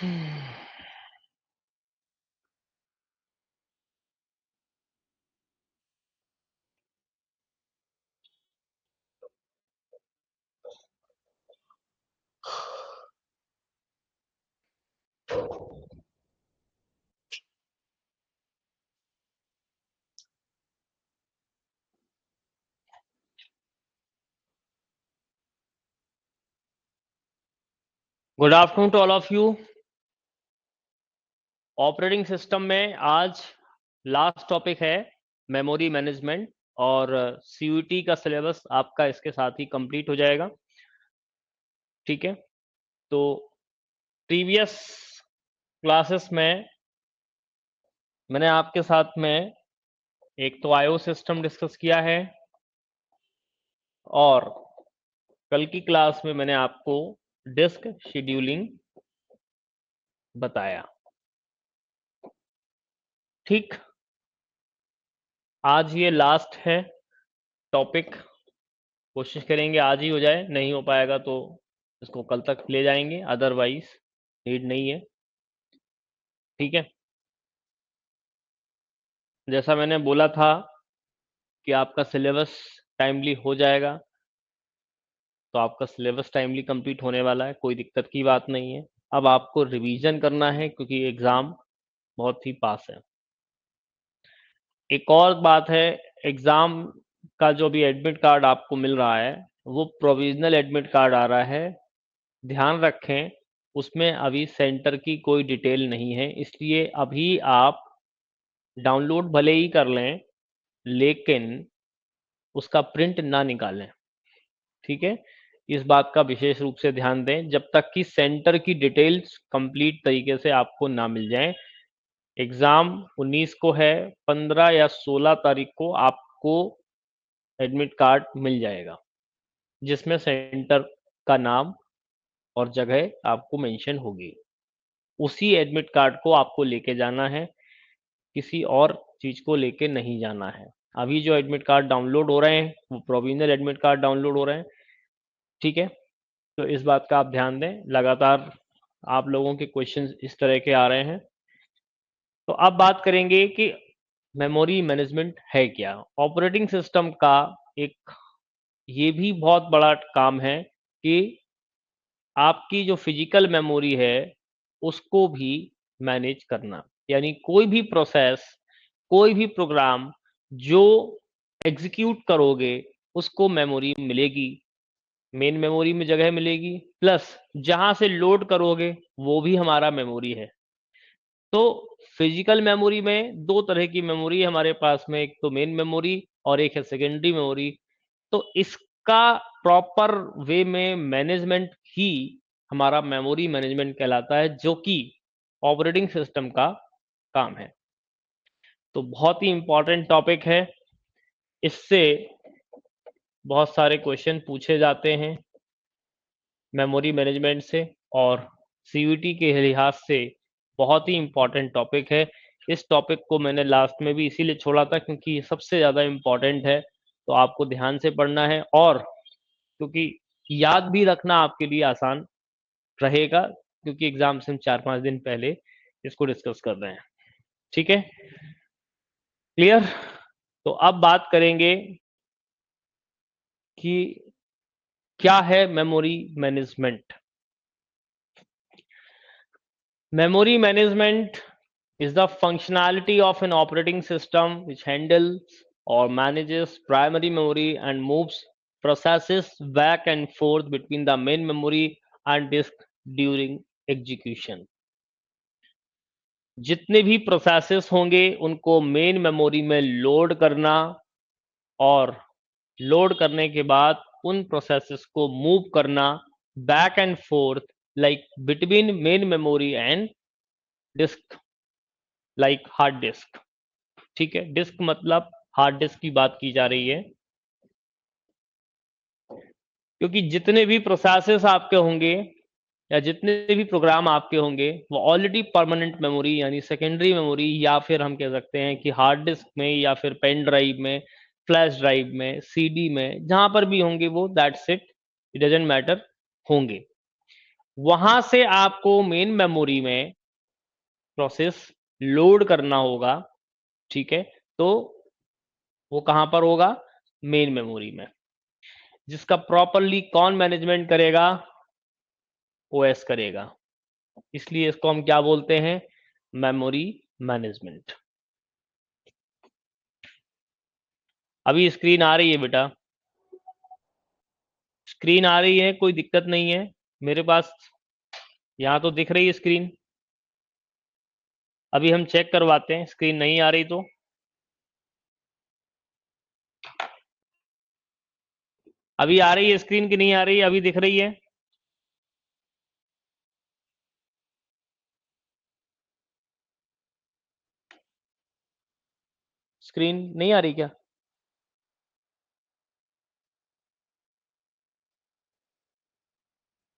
Good afternoon to all of you. Operating system में आज last topic है memory management, और सीयूटी का सिलेबस आपका इसके साथ ही कंप्लीट हो जाएगा। ठीक है, तो प्रीवियस क्लासेस में मैंने आपके साथ में एक तो आईओ सिस्टम डिस्कस किया है, और कल की क्लास में मैंने आपको डिस्क शेड्यूलिंग बताया। ठीक, आज ये लास्ट है टॉपिक। कोशिश करेंगे आज ही हो जाए, नहीं हो पाएगा तो इसको कल तक ले जाएंगे, अदरवाइज नीड नहीं है। ठीक है, जैसा मैंने बोला था कि आपका सिलेबस टाइमली हो जाएगा, तो आपका सिलेबस टाइमली कंप्लीट होने वाला है, कोई दिक्कत की बात नहीं है। अब आपको रिवीजन करना है क्योंकि एग्जाम बहुत ही पास है। एक और बात है, एग्जाम का जो भी एडमिट कार्ड आपको मिल रहा है वो प्रोविजनल एडमिट कार्ड आ रहा है। ध्यान रखें, उसमें अभी सेंटर की कोई डिटेल नहीं है, इसलिए अभी आप डाउनलोड भले ही कर लें लेकिन उसका प्रिंट ना निकालें। ठीक है, इस बात का विशेष रूप से ध्यान दें जब तक कि सेंटर की डिटेल्स कंप्लीट तरीके से आपको ना मिल जाए। एग्जाम 19 को है, 15 या 16 तारीख को आपको एडमिट कार्ड मिल जाएगा जिसमें सेंटर का नाम और जगह आपको मेंशन होगी। उसी एडमिट कार्ड को आपको लेके जाना है, किसी और चीज को लेके नहीं जाना है। अभी जो एडमिट कार्ड डाउनलोड हो रहे हैं वो प्रोविजनल एडमिट कार्ड डाउनलोड हो रहे हैं। ठीक है, तो इस बात का आप ध्यान दें, लगातार आप लोगों के क्वेश्चंस इस तरह के आ रहे हैं। तो अब बात करेंगे कि मेमोरी मैनेजमेंट है क्या। ऑपरेटिंग सिस्टम का एक ये भी बहुत बड़ा काम है कि आपकी जो फिजिकल मेमोरी है उसको भी मैनेज करना, यानी कोई भी प्रोसेस, कोई भी प्रोग्राम जो एग्जीक्यूट करोगे उसको मेमोरी मिलेगी, मेन मेमोरी में जगह मिलेगी, प्लस जहां से लोड करोगे वो भी हमारा मेमोरी है। तो फिजिकल मेमोरी में दो तरह की मेमोरी है हमारे पास में, एक तो मेन मेमोरी और एक है सेकेंडरी मेमोरी। तो इसका प्रॉपर वे में मैनेजमेंट ही हमारा मेमोरी मैनेजमेंट कहलाता है, जो कि ऑपरेटिंग सिस्टम का काम है। तो बहुत ही इंपॉर्टेंट टॉपिक है, इससे बहुत सारे क्वेश्चन पूछे जाते हैं मेमोरी मैनेजमेंट से, और सीयूटी के लिहाज से बहुत ही इंपॉर्टेंट टॉपिक है। इस टॉपिक को मैंने लास्ट में भी इसीलिए छोड़ा था क्योंकि ये सबसे ज़्यादा इंपॉर्टेंट है, तो आपको ध्यान से पढ़ना है, और क्योंकि याद भी रखना आपके लिए आसान रहेगा, क्योंकि एग्जाम से हम 4-5 दिन पहले इसको डिस्कस कर रहे हैं। ठीक है, क्लियर। तो अब बात करेंगे कि क्या है memory management. Memory management is the functionality of an operating system which handles or manages primary memory and moves processes back and forth between the main memory and disk during execution. जितने भी processes होंगे उनको main memory में load करना, और load करने के बाद उन प्रोसेसेस को मूव करना back and forth, like between main memory and disk, like hard disk. ठीक है, डिस्क मतलब हार्ड डिस्क की बात की जा रही है, क्योंकि जितने भी प्रोसेसेस आपके होंगे या जितने भी प्रोग्राम आपके होंगे वो ऑलरेडी परमानेंट मेमोरी यानी सेकेंडरी मेमोरी, या फिर हम कह सकते हैं कि हार्ड डिस्क में या फिर पेन ड्राइव में, फ्लैश ड्राइव में, सीडी में, जहां पर भी होंगे वो that's it, it doesn't matter, होंगे। वहां से आपको मेन मेमोरी में प्रोसेस लोड करना होगा, ठीक है। तो वो कहां पर होगा? मेन मेमोरी में, जिसका प्रॉपरली कौन मैनेजमेंट करेगा? ओएस करेगा। इसलिए इसको हम क्या बोलते हैं? Memory management. अभी स्क्रीन आ रही है बेटा? स्क्रीन आ रही है, कोई दिक्कत नहीं है मेरे पास, यहां तो दिख रही है स्क्रीन। अभी हम चेक करवाते हैं, स्क्रीन नहीं आ रही तो। अभी आ रही है स्क्रीन की नहीं आ रही है? अभी दिख रही है? स्क्रीन नहीं आ रही क्या?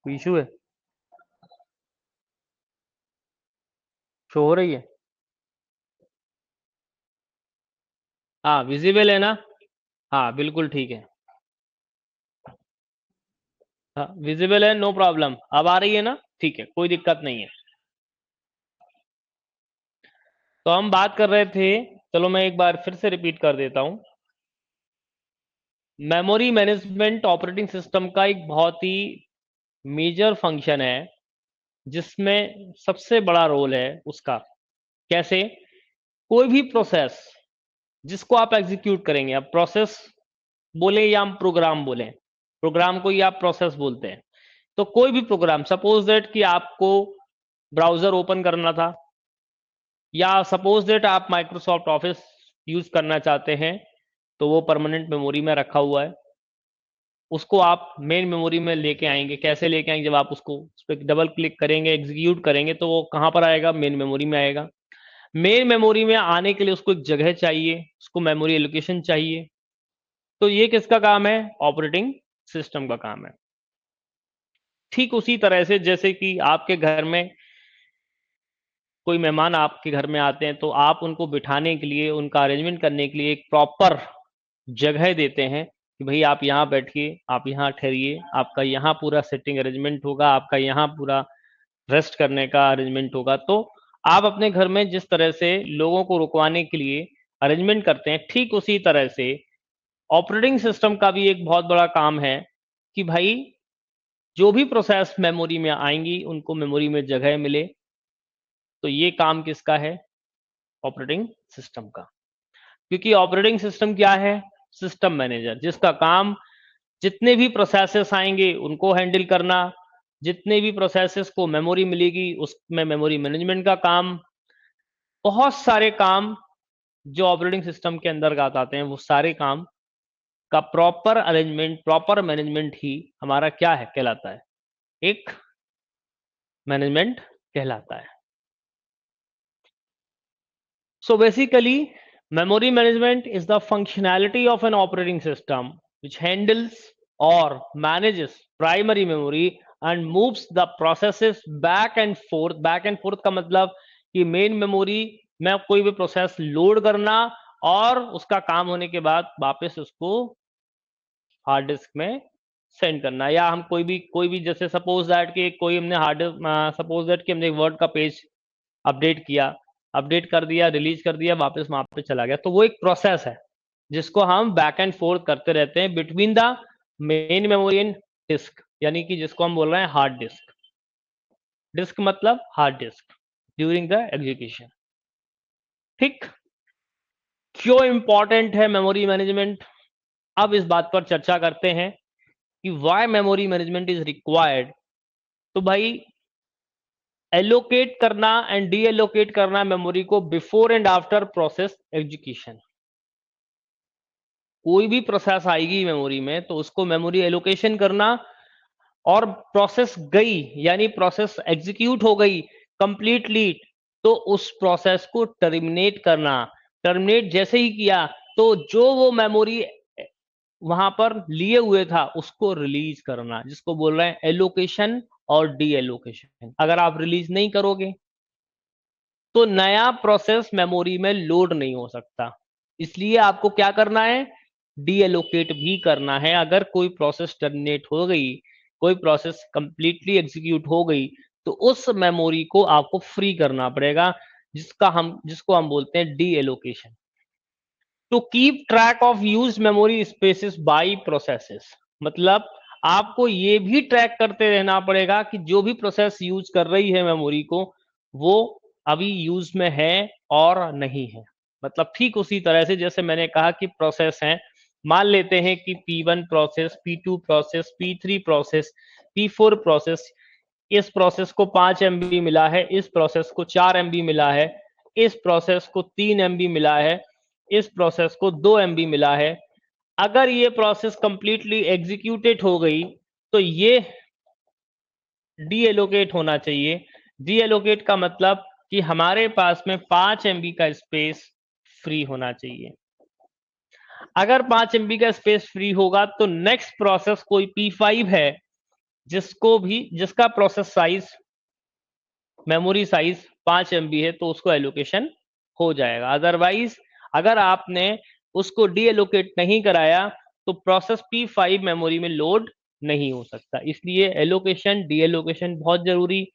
कोई इशू है? शो हो रही है? हाँ विजिबल है ना? हाँ बिल्कुल ठीक है। हाँ विजिबल है, नो प्रॉब्लम। अब आ रही है ना? ठीक है, कोई दिक्कत नहीं है। तो हम बात कर रहे थे, चलो मैं एक बार फिर से रिपीट कर देता हूं। मेमोरी मैनेजमेंट ऑपरेटिंग सिस्टम का एक बहुत ही मेजर फंक्शन है, जिसमें सबसे बड़ा रोल है उसका। कैसे? कोई भी प्रोसेस जिसको आप एग्जीक्यूट करेंगे, अब प्रोसेस बोले या हम प्रोग्राम बोले, प्रोग्राम को ही आप प्रोसेस बोलते हैं। तो कोई भी प्रोग्राम, सपोज दैट कि आपको ब्राउजर ओपन करना था, या सपोज दैट आप माइक्रोसॉफ्ट ऑफिस यूज करना चाहते हैं, तो वो परमानेंट मेमोरी में रखा हुआ है। उसको आप मेन मेमोरी में लेके आएंगे। कैसे लेके आएंगे? जब आप उसको उस पर डबल क्लिक करेंगे, एग्जीक्यूट करेंगे, तो वो कहां पर आएगा? मेन मेमोरी में आएगा। मेन मेमोरी में आने के लिए उसको एक जगह चाहिए, उसको मेमोरी एलोकेशन चाहिए। तो ये किसका काम है? ऑपरेटिंग सिस्टम का काम है। ठीक उसी तरह से जैसे कि आपके घर में कोई मेहमान आपके घर में आते हैं, तो आप उनको बिठाने के लिए, उनका अरेंजमेंट करने के लिए एक प्रॉपर जगह देते हैं कि भाई आप यहाँ बैठिए, आप यहाँ ठहरिए, आपका यहाँ पूरा सेटिंग अरेंजमेंट होगा, आपका यहाँ पूरा रेस्ट करने का अरेंजमेंट होगा। तो आप अपने घर में जिस तरह से लोगों को रुकवाने के लिए अरेंजमेंट करते हैं, ठीक उसी तरह से ऑपरेटिंग सिस्टम का भी एक बहुत बड़ा काम है कि भाई जो भी प्रोसेस मेमोरी में आएंगी, उनको मेमोरी में जगह मिले। तो ये काम किसका है? ऑपरेटिंग सिस्टम का। क्योंकि ऑपरेटिंग सिस्टम क्या है? सिस्टम मैनेजर, जिसका काम जितने भी प्रोसेसेस आएंगे उनको हैंडल करना, जितने भी प्रोसेसेस को मेमोरी मिलेगी उसमें मेमोरी मैनेजमेंट का काम। बहुत सारे काम जो ऑपरेटिंग सिस्टम के अंतर्गत आते हैं, वो सारे काम का प्रॉपर अरेंजमेंट, प्रॉपर मैनेजमेंट ही हमारा क्या है? कहलाता है, एक मैनेजमेंट कहलाता है। So basically, memory management is the functionality of an operating system which handles or manages primary memory and moves the processes back and forth. Back and forth का मतलब कि मेन मेमोरी में कोई भी प्रोसेस लोड करना और उसका काम होने के बाद वापस उसको हार्ड डिस्क में सेंड करना। या हम कोई भी जैसे सपोज दैट कि कोई हमने सपोज दैट कि हमने वर्ड का पेज अपडेट किया, अपडेट कर दिया, रिलीज कर दिया, वापस वहां पे चला गया। तो वो एक प्रोसेस है जिसको हम बैक एंड फोर्थ करते रहते हैं between the main memory and disk, यानी कि जिसको हम बोल रहे हैं हार्ड डिस्क। डिस्क मतलब hard disk during the execution. ठीक। क्यों इंपॉर्टेंट है मेमोरी मैनेजमेंट? अब इस बात पर चर्चा करते हैं कि why memory management is required. तो भाई एलोकेट करना एंड डी एलोकेट करना मेमोरी को before and after process execution. कोई भी प्रोसेस आएगी मेमोरी में, तो उसको मेमोरी एलोकेशन करना, और प्रोसेस गई यानी प्रोसेस एग्जीक्यूट हो गई कंप्लीटली, तो उस प्रोसेस को टर्मिनेट करना। टर्मिनेट जैसे ही किया, तो जो वो मेमोरी वहां पर लिए हुए था उसको रिलीज करना, जिसको बोल रहे हैं एलोकेशन और डी एलोकेशन। अगर आप रिलीज नहीं करोगे तो नया प्रोसेस मेमोरी में लोड नहीं हो सकता। इसलिए आपको क्या करना है? डी एलोकेट भी करना है। अगर कोई प्रोसेस टर्मिनेट हो गई, कोई प्रोसेस कंप्लीटली एग्जीक्यूट हो गई तो उस मेमोरी को आपको फ्री करना पड़ेगा, जिसको हम बोलते हैं deallocation. To keep track of used memory spaces by processes, मतलब आपको ये भी ट्रैक करते रहना पड़ेगा कि जो भी प्रोसेस यूज कर रही है मेमोरी को, वो अभी यूज में है और नहीं है। मतलब ठीक उसी तरह से जैसे मैंने कहा कि प्रोसेस है, मान लेते हैं कि P1 process, P2 process, P3 process, P4 process, इस प्रोसेस को 5 MB मिला है, इस प्रोसेस को 4 MB मिला है, इस प्रोसेस को 3 MB मिला है, इस प्रोसेस को 2 MB मिला है। अगर ये प्रोसेस कंप्लीटली एग्जीक्यूटेड हो गई तो ये डी एलोकेट होना चाहिए। डी एलोकेट का मतलब कि हमारे पास में 5 MB का स्पेस फ्री होना चाहिए। अगर 5 MB का स्पेस फ्री होगा तो नेक्स्ट प्रोसेस कोई P5 है जिसका process size, memory size 5 MB है, तो उसको एलोकेशन हो जाएगा। अदरवाइज अगर आपने उसको डी एलोकेट नहीं कराया तो प्रोसेस P5 मेमोरी में लोड नहीं हो सकता। इसलिए एलोकेशन, डी एलोकेशन बहुत जरूरी।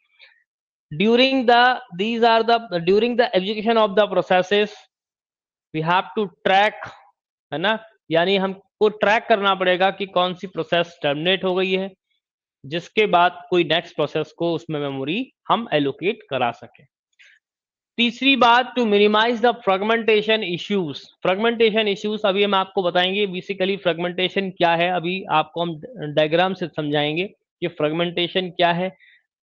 During the execution of the processes we have to track, है ना, यानी हमको ट्रैक करना पड़ेगा कि कौन सी प्रोसेस टर्मिनेट हो गई है, जिसके बाद कोई नेक्स्ट प्रोसेस को उसमें मेमोरी हम एलोकेट करा सके। तीसरी बात, to minimize the fragmentation issues. Fragmentation issues अभी हम आपको बताएंगे बेसिकली फ्रेगमेंटेशन क्या है, अभी आपको हम डायग्राम से समझाएंगे कि फ्रेगमेंटेशन क्या है।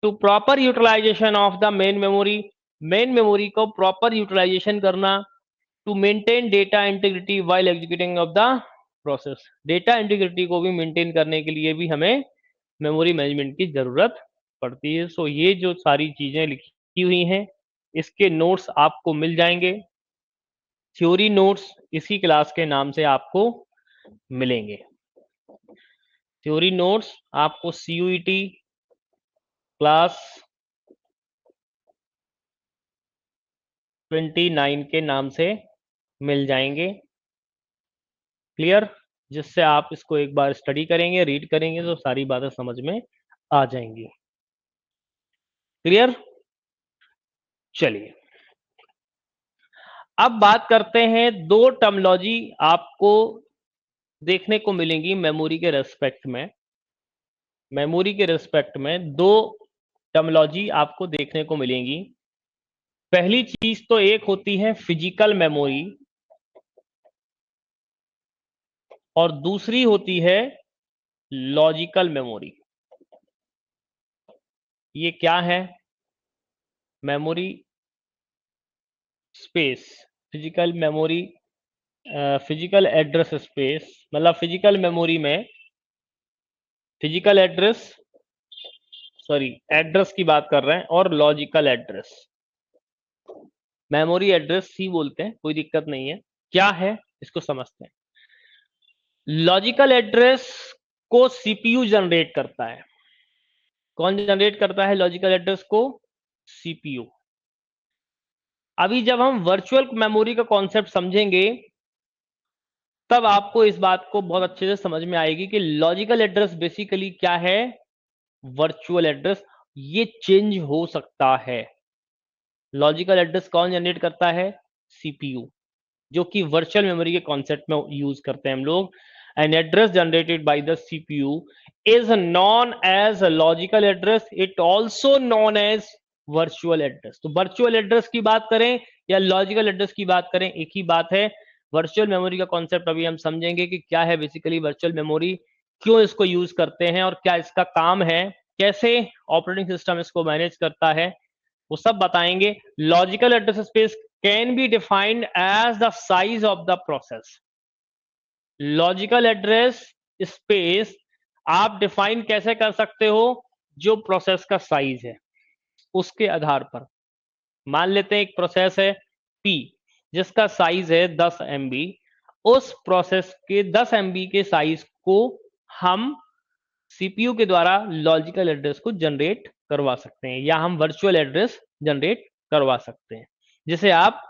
To proper utilization of the main memory को प्रॉपर यूटिलाइजेशन करना। To maintain data integrity while executing of the process, data integrity को भी मेंटेन करने के लिए भी हमें मेमोरी मैनेजमेंट की जरूरत पड़ती है। सो ये जो सारी चीजें लिखी हुई हैं, इसके नोट्स आपको मिल जाएंगे। थ्योरी नोट्स इसी क्लास के नाम से आपको मिलेंगे। थ्योरी नोट्स आपको CUET क्लास 29 के नाम से मिल जाएंगे। क्लियर? जिससे आप इसको एक बार स्टडी करेंगे, रीड करेंगे तो सारी बातें समझ में आ जाएंगी। क्लियर? चलिए अब बात करते हैं, दो टर्मोलॉजी आपको देखने को मिलेंगी मेमोरी के रेस्पेक्ट में। मेमोरी के रेस्पेक्ट में दो टर्मोलॉजी आपको देखने को मिलेंगी। पहली चीज तो एक होती है फिजिकल मेमोरी और दूसरी होती है लॉजिकल मेमोरी। ये क्या है? Memory space, physical memory, physical address space, मतलब फिजिकल मेमोरी में फिजिकल एड्रेस, सॉरी एड्रेस की बात कर रहे हैं, और लॉजिकल एड्रेस। मेमोरी एड्रेस ही बोलते हैं, कोई दिक्कत नहीं है। क्या है इसको समझते हैं। लॉजिकल एड्रेस को सीपीयू जनरेट करता है। कौन जनरेट करता है लॉजिकल एड्रेस को? सीपीयू। अभी जब हम वर्चुअल मेमोरी का कॉन्सेप्ट समझेंगे तब आपको इस बात को बहुत अच्छे से समझ में आएगी कि लॉजिकल एड्रेस बेसिकली क्या है। वर्चुअल एड्रेस, ये चेंज हो सकता है। लॉजिकल एड्रेस कौन जनरेट करता है? सीपीयू, जो कि वर्चुअल मेमोरी के कॉन्सेप्ट में यूज करते हैं हम लोग। An address generated by the CPU is known as logical address, it also known as virtual address. तो वर्चुअल एड्रेस की बात करें या लॉजिकल एड्रेस की बात करें, एक ही बात है। वर्चुअल मेमोरी का कॉन्सेप्ट अभी हम समझेंगे कि क्या है बेसिकली वर्चुअल मेमोरी, क्यों इसको यूज करते हैं और क्या इसका काम है, कैसे ऑपरेटिंग सिस्टम इसको मैनेज करता है, वो सब बताएंगे। Logical address space can be defined as the size of the process. Logical address space आप डिफाइन कैसे कर सकते हो? जो प्रोसेस का साइज है उसके आधार पर। मान लेते हैं एक प्रोसेस है P जिसका साइज है 10 MB। उस प्रोसेस के 10 MB के साइज को हम सीपीयू के द्वारा लॉजिकल एड्रेस को जनरेट करवा सकते हैं, या हम वर्चुअल एड्रेस जनरेट करवा सकते हैं, जिसे आप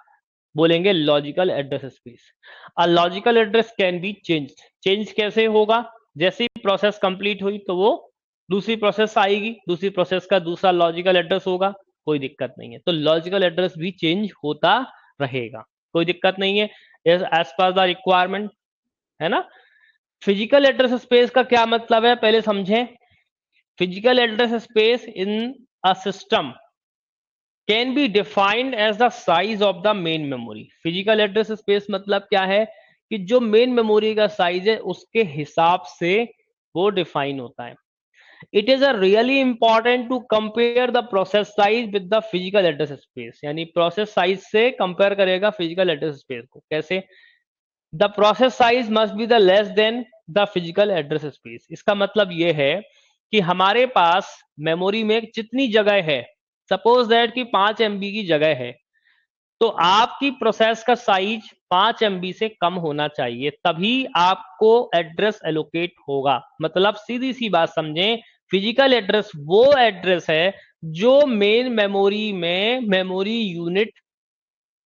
बोलेंगे logical address space. A logical address can be change. Change कैसे होगा? जैसे ही प्रोसेस कंप्लीट हुई तो वो दूसरी प्रोसेस आएगी, दूसरी प्रोसेस का दूसरा लॉजिकल एड्रेस होगा, कोई दिक्कत नहीं है। तो लॉजिकल एड्रेस भी चेंज होता रहेगा, कोई दिक्कत नहीं है, एज पर द रिक्वायरमेंट, है ना। फिजिकल एड्रेस स्पेस का क्या मतलब है, पहले समझें। Physical address space in a system can be defined as the size of the main memory. Physical address space मतलब क्या है कि जो मेन मेमोरी का साइज है उसके हिसाब से वो डिफाइन होता है। It is a really important to compare the process size with the physical address space, यानी प्रोसेस साइज से कंपेयर करेगा फिजिकल एड्रेस स्पेस को। कैसे? The process size must be the less than the physical address space. इसका मतलब ये है कि हमारे पास मेमोरी में जितनी जगह है, सपोज दैट कि 5 MB की जगह है, तो आपकी प्रोसेस का साइज 5 MB से कम होना चाहिए, तभी आपको एड्रेस एलोकेट होगा। मतलब सीधी सी बात समझें, फिजिकल एड्रेस वो एड्रेस है जो मेन मेमोरी में मेमोरी यूनिट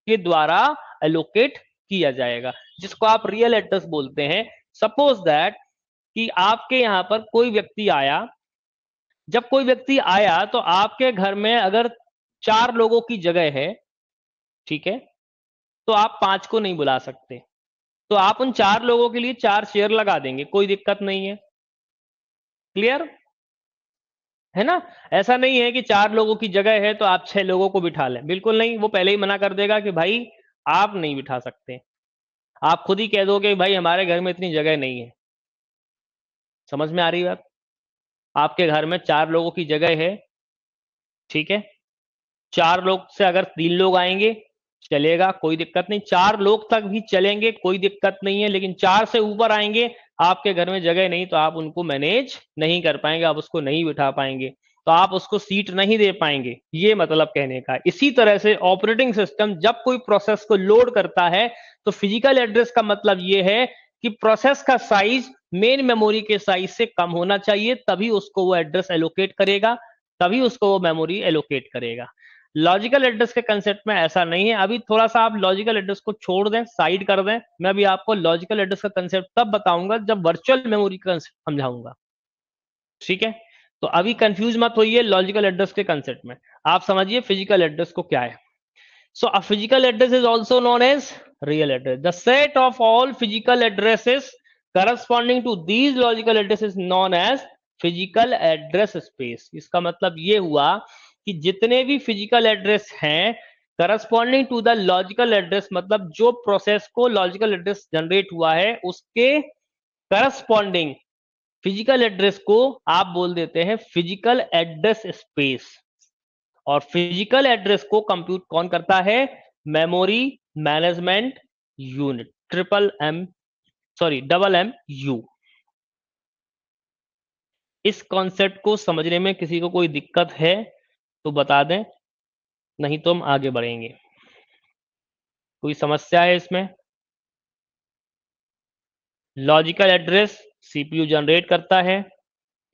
के द्वारा एलोकेट किया जाएगा, जिसको आप रियल एड्रेस बोलते हैं। सपोज दैट कि आपके यहां पर कोई व्यक्ति आया, जब कोई व्यक्ति आया तो आपके घर में अगर 4 लोगों की जगह है, ठीक है, तो आप 5 को नहीं बुला सकते, तो आप उन 4 लोगों के लिए 4 चेयर लगा देंगे, कोई दिक्कत नहीं है। क्लियर है ना। ऐसा नहीं है कि 4 लोगों की जगह है तो आप 6 लोगों को बिठा लें, बिल्कुल नहीं, वो पहले ही मना कर देगा कि भाई आप नहीं बिठा सकते। आप खुद ही कह दोगे भाई हमारे घर में इतनी जगह नहीं है। समझ में आ रही बात? आपके घर में 4 लोगों की जगह है, ठीक है, 4 लोग से अगर 3 लोग आएंगे चलेगा, कोई दिक्कत नहीं, 4 लोग तक भी चलेंगे, कोई दिक्कत नहीं है। लेकिन 4 से ऊपर आएंगे, आपके घर में जगह नहीं, तो आप उनको मैनेज नहीं कर पाएंगे, आप उसको नहीं बिठा पाएंगे, तो आप उसको सीट नहीं दे पाएंगे, ये मतलब कहने का। इसी तरह से ऑपरेटिंग सिस्टम जब कोई प्रोसेस को लोड करता है तो फिजिकल एड्रेस का मतलब ये है कि प्रोसेस का साइज मेन मेमोरी के साइज से कम होना चाहिए, तभी उसको वो एड्रेस एलोकेट करेगा, तभी उसको वो मेमोरी एलोकेट करेगा। लॉजिकल एड्रेस के कंसेप्ट में ऐसा नहीं है। अभी थोड़ा सा आप लॉजिकल एड्रेस को छोड़ दें, साइड कर दें, मैं अभी आपको लॉजिकल एड्रेस का कंसेप्ट तब बताऊंगा जब वर्चुअल मेमोरी का कंसेप्ट समझाऊंगा, ठीक है। तो अभी कंफ्यूज मत होइए लॉजिकल एड्रेस के कंसेप्ट में, आप समझिए फिजिकल एड्रेस को क्या है। So a physical address is also known as real address. The set of all physical addresses corresponding to these logical address is known as physical address space. इसका मतलब ये हुआ कि जितने भी फिजिकल एड्रेस हैं corresponding to the logical address, मतलब जो प्रोसेस को लॉजिकल एड्रेस जनरेट हुआ है उसके करस्पॉन्डिंग फिजिकल एड्रेस को आप बोल देते हैं फिजिकल एड्रेस स्पेस। और फिजिकल एड्रेस को कंप्यूट कौन करता है? Memory management unit, double M U. इस कॉन्सेप्ट को समझने में किसी को कोई दिक्कत है तो बता दें, नहीं तो हम आगे बढ़ेंगे। कोई समस्या है इसमें? लॉजिकल एड्रेस सीपीयू जनरेट करता है,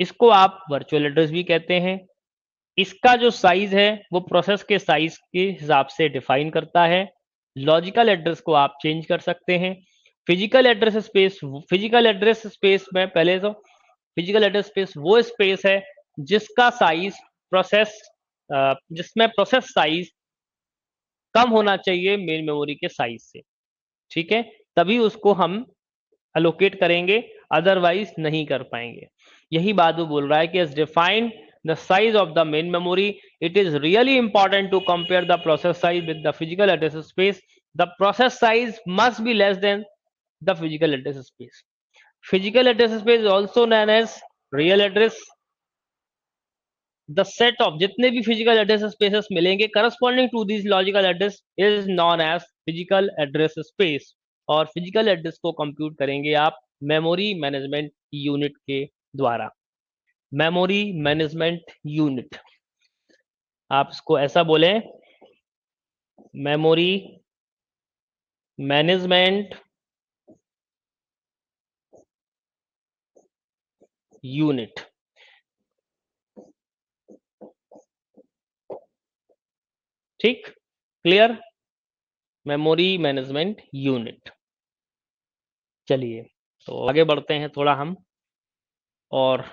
इसको आप वर्चुअल एड्रेस भी कहते हैं। इसका जो साइज है वो प्रोसेस के साइज के हिसाब से डिफाइन करता है। लॉजिकल एड्रेस को आप चेंज कर सकते हैं। फिजिकल एड्रेस स्पेस में पहले तो फिजिकल एड्रेस स्पेस वो स्पेस है जिसका साइज प्रोसेस जिसमें प्रोसेस साइज कम होना चाहिए मेन मेमोरी के साइज से, ठीक है, तभी उसको हम अलोकेट करेंगे, अदरवाइज नहीं कर पाएंगे। यही बात वो बोल रहा है कि as defined the size of the main memory it is really important to compare the process size with the physical address space. The process size must be less than the physical address space. Physical address space is also known as real address. The set of जितने भी physical address spaces मिलेंगे corresponding to this logical address is known as physical address space. और physical address को compute करेंगे आप memory management unit के द्वारा। Memory management unit, आप इसको ऐसा बोलें, मेमोरी मैनेजमेंट यूनिट। ठीक, क्लियर? Memory management unit. चलिए तो आगे बढ़ते हैं थोड़ा हम, और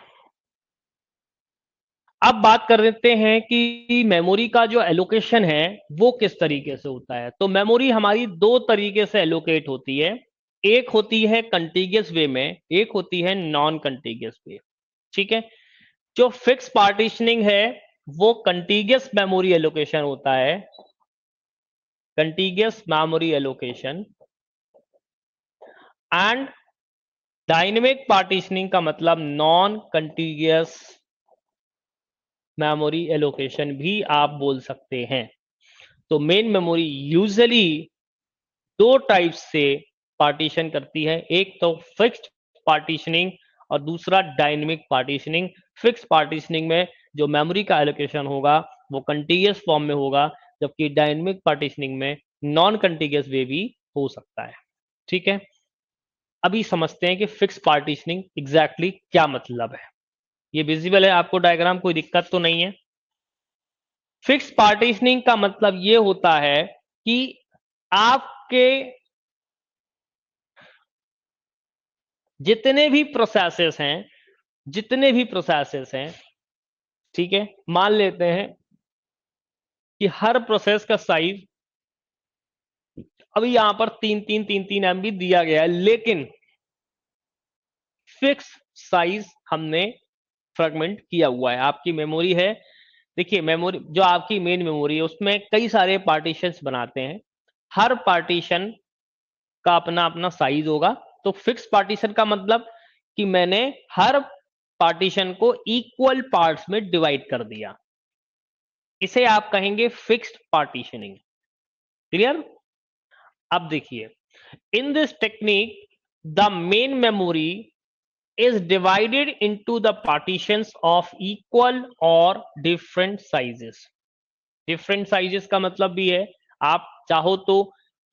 अब बात कर लेते हैं कि मेमोरी का जो एलोकेशन है वो किस तरीके से होता है। तो मेमोरी हमारी दो तरीके से एलोकेट होती है, एक होती है कंटीगियस वे में, एक होती है नॉन कंटीगियस वे। ठीक है, जो फिक्स पार्टीशनिंग है वो कंटीगियस मेमोरी एलोकेशन होता है, contiguous memory allocation. And dynamic partitioning का मतलब नॉन कंटीगियस मेमोरी एलोकेशन भी आप बोल सकते हैं। तो मेन मेमोरी यूजुअली दो टाइप से पार्टीशन करती है, एक तो फिक्स्ड पार्टीशनिंग और दूसरा डायनेमिक पार्टीशनिंग। फिक्स पार्टीशनिंग में जो मेमोरी का एलोकेशन होगा वो कंटीगियस फॉर्म में होगा, जबकि डायनेमिक पार्टीशनिंग में नॉन कंटीगियस वे भी हो सकता है। ठीक है, अभी समझते हैं कि फिक्स पार्टीशनिंग एग्जैक्टली क्या मतलब है। ये विजिबल है आपको डायग्राम, कोई दिक्कत तो नहीं है। फिक्स पार्टीशनिंग का मतलब ये होता है कि आपके जितने भी प्रोसेसेस हैं, जितने भी प्रोसेसेस हैं, ठीक है, मान लेते हैं कि हर प्रोसेस का साइज अभी यहां पर 3 MB दिया गया है, लेकिन फिक्स साइज हमने फ्रेगमेंट किया हुआ है। आपकी मेमोरी है, देखिए मेमोरी जो आपकी मेन मेमोरी है उसमें कई सारे पार्टीशंस बनाते हैं, हर पार्टीशन का अपना अपना साइज होगा। तो फिक्स पार्टीशन का मतलब कि मैंने हर पार्टीशन को इक्वल पार्ट्स में डिवाइड कर दिया, इसे आप कहेंगे फिक्स्ड पार्टीशनिंग। क्लियर? अब देखिए, in this technique the main memory is divided into the partitions of equal or different sizes। different sizes का मतलब भी है, आप चाहो तो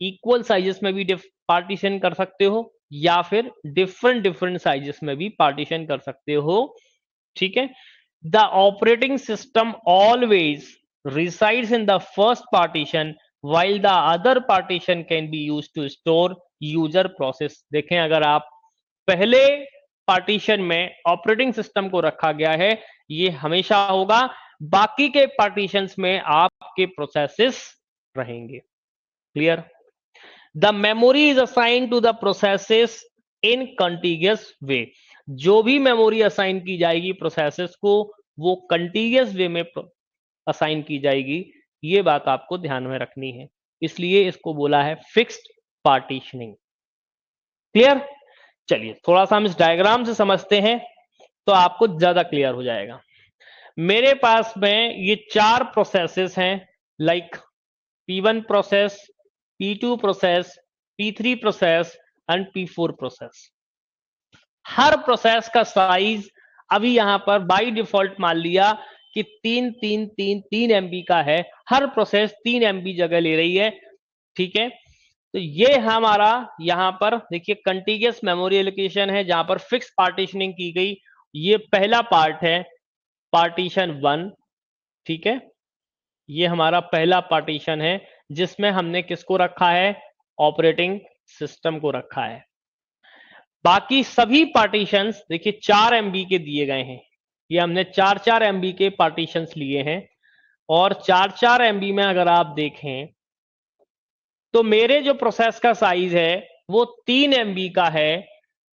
equal sizes में भी पार्टीशन कर सकते हो या फिर different different sizes में भी पार्टीशन कर सकते हो। ठीक है, the operating system always resides in the first partition while the other partition can be used to store user process। देखें, अगर आप पहले पार्टीशन में ऑपरेटिंग सिस्टम को रखा गया है, ये हमेशा होगा, बाकी के पार्टीशंस में आपके प्रोसेसेस रहेंगे। Clear? The memory is assign to the processes in contiguous way. जो भी मेमोरी असाइन की जाएगी प्रोसेसेस को, वो कंटीगियस वे में असाइन की जाएगी। ये बात आपको ध्यान में रखनी है, इसलिए इसको बोला है फिक्स्ड पार्टीशनिंग। क्लियर? चलिए थोड़ा सा हम इस डायग्राम से समझते हैं तो आपको ज्यादा क्लियर हो जाएगा। मेरे पास में ये चार प्रोसेसेस हैं, like P1 process, P2 process, P3 process and P4 process. Her process का साइज अभी यहां पर बाय डिफॉल्ट मान लिया कि 3 MB का है, हर प्रोसेस 3 MB जगह ले रही है। ठीक है, तो ये हमारा यहां पर देखिए कंटीगियस मेमोरी एलोकेशन है जहां पर फिक्स पार्टीशनिंग की गई। ये पहला पार्ट है, पार्टीशन 1। ठीक है, ये हमारा पहला पार्टीशन है जिसमें हमने किसको रखा है? ऑपरेटिंग सिस्टम को रखा है। बाकी सभी पार्टीशंस देखिए 4 MB के दिए गए हैं, ये हमने 4 MB के पार्टीशंस लिए हैं। और 4 MB में अगर आप देखें तो मेरे जो प्रोसेस का साइज है वो 3 MB का है।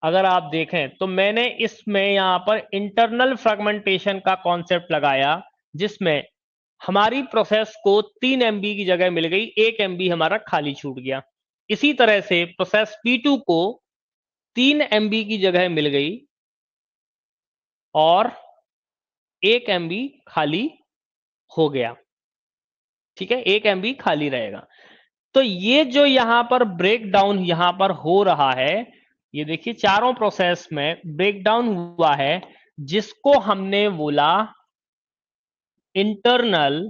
अगर आप देखें तो मैंने इसमें यहां पर इंटरनल फ्रेगमेंटेशन का कॉन्सेप्ट लगाया, जिसमें हमारी प्रोसेस को 3 MB की जगह मिल गई, 1 MB हमारा खाली छूट गया। इसी तरह से प्रोसेस P2 को 3 MB की जगह मिल गई और 1 MB खाली हो गया। ठीक है, 1 MB खाली रहेगा। तो ये जो यहां पर ब्रेक डाउन यहां पर हो रहा है, ये देखिए चारों प्रोसेस में ब्रेक डाउन हुआ है, जिसको हमने बोला इंटरनल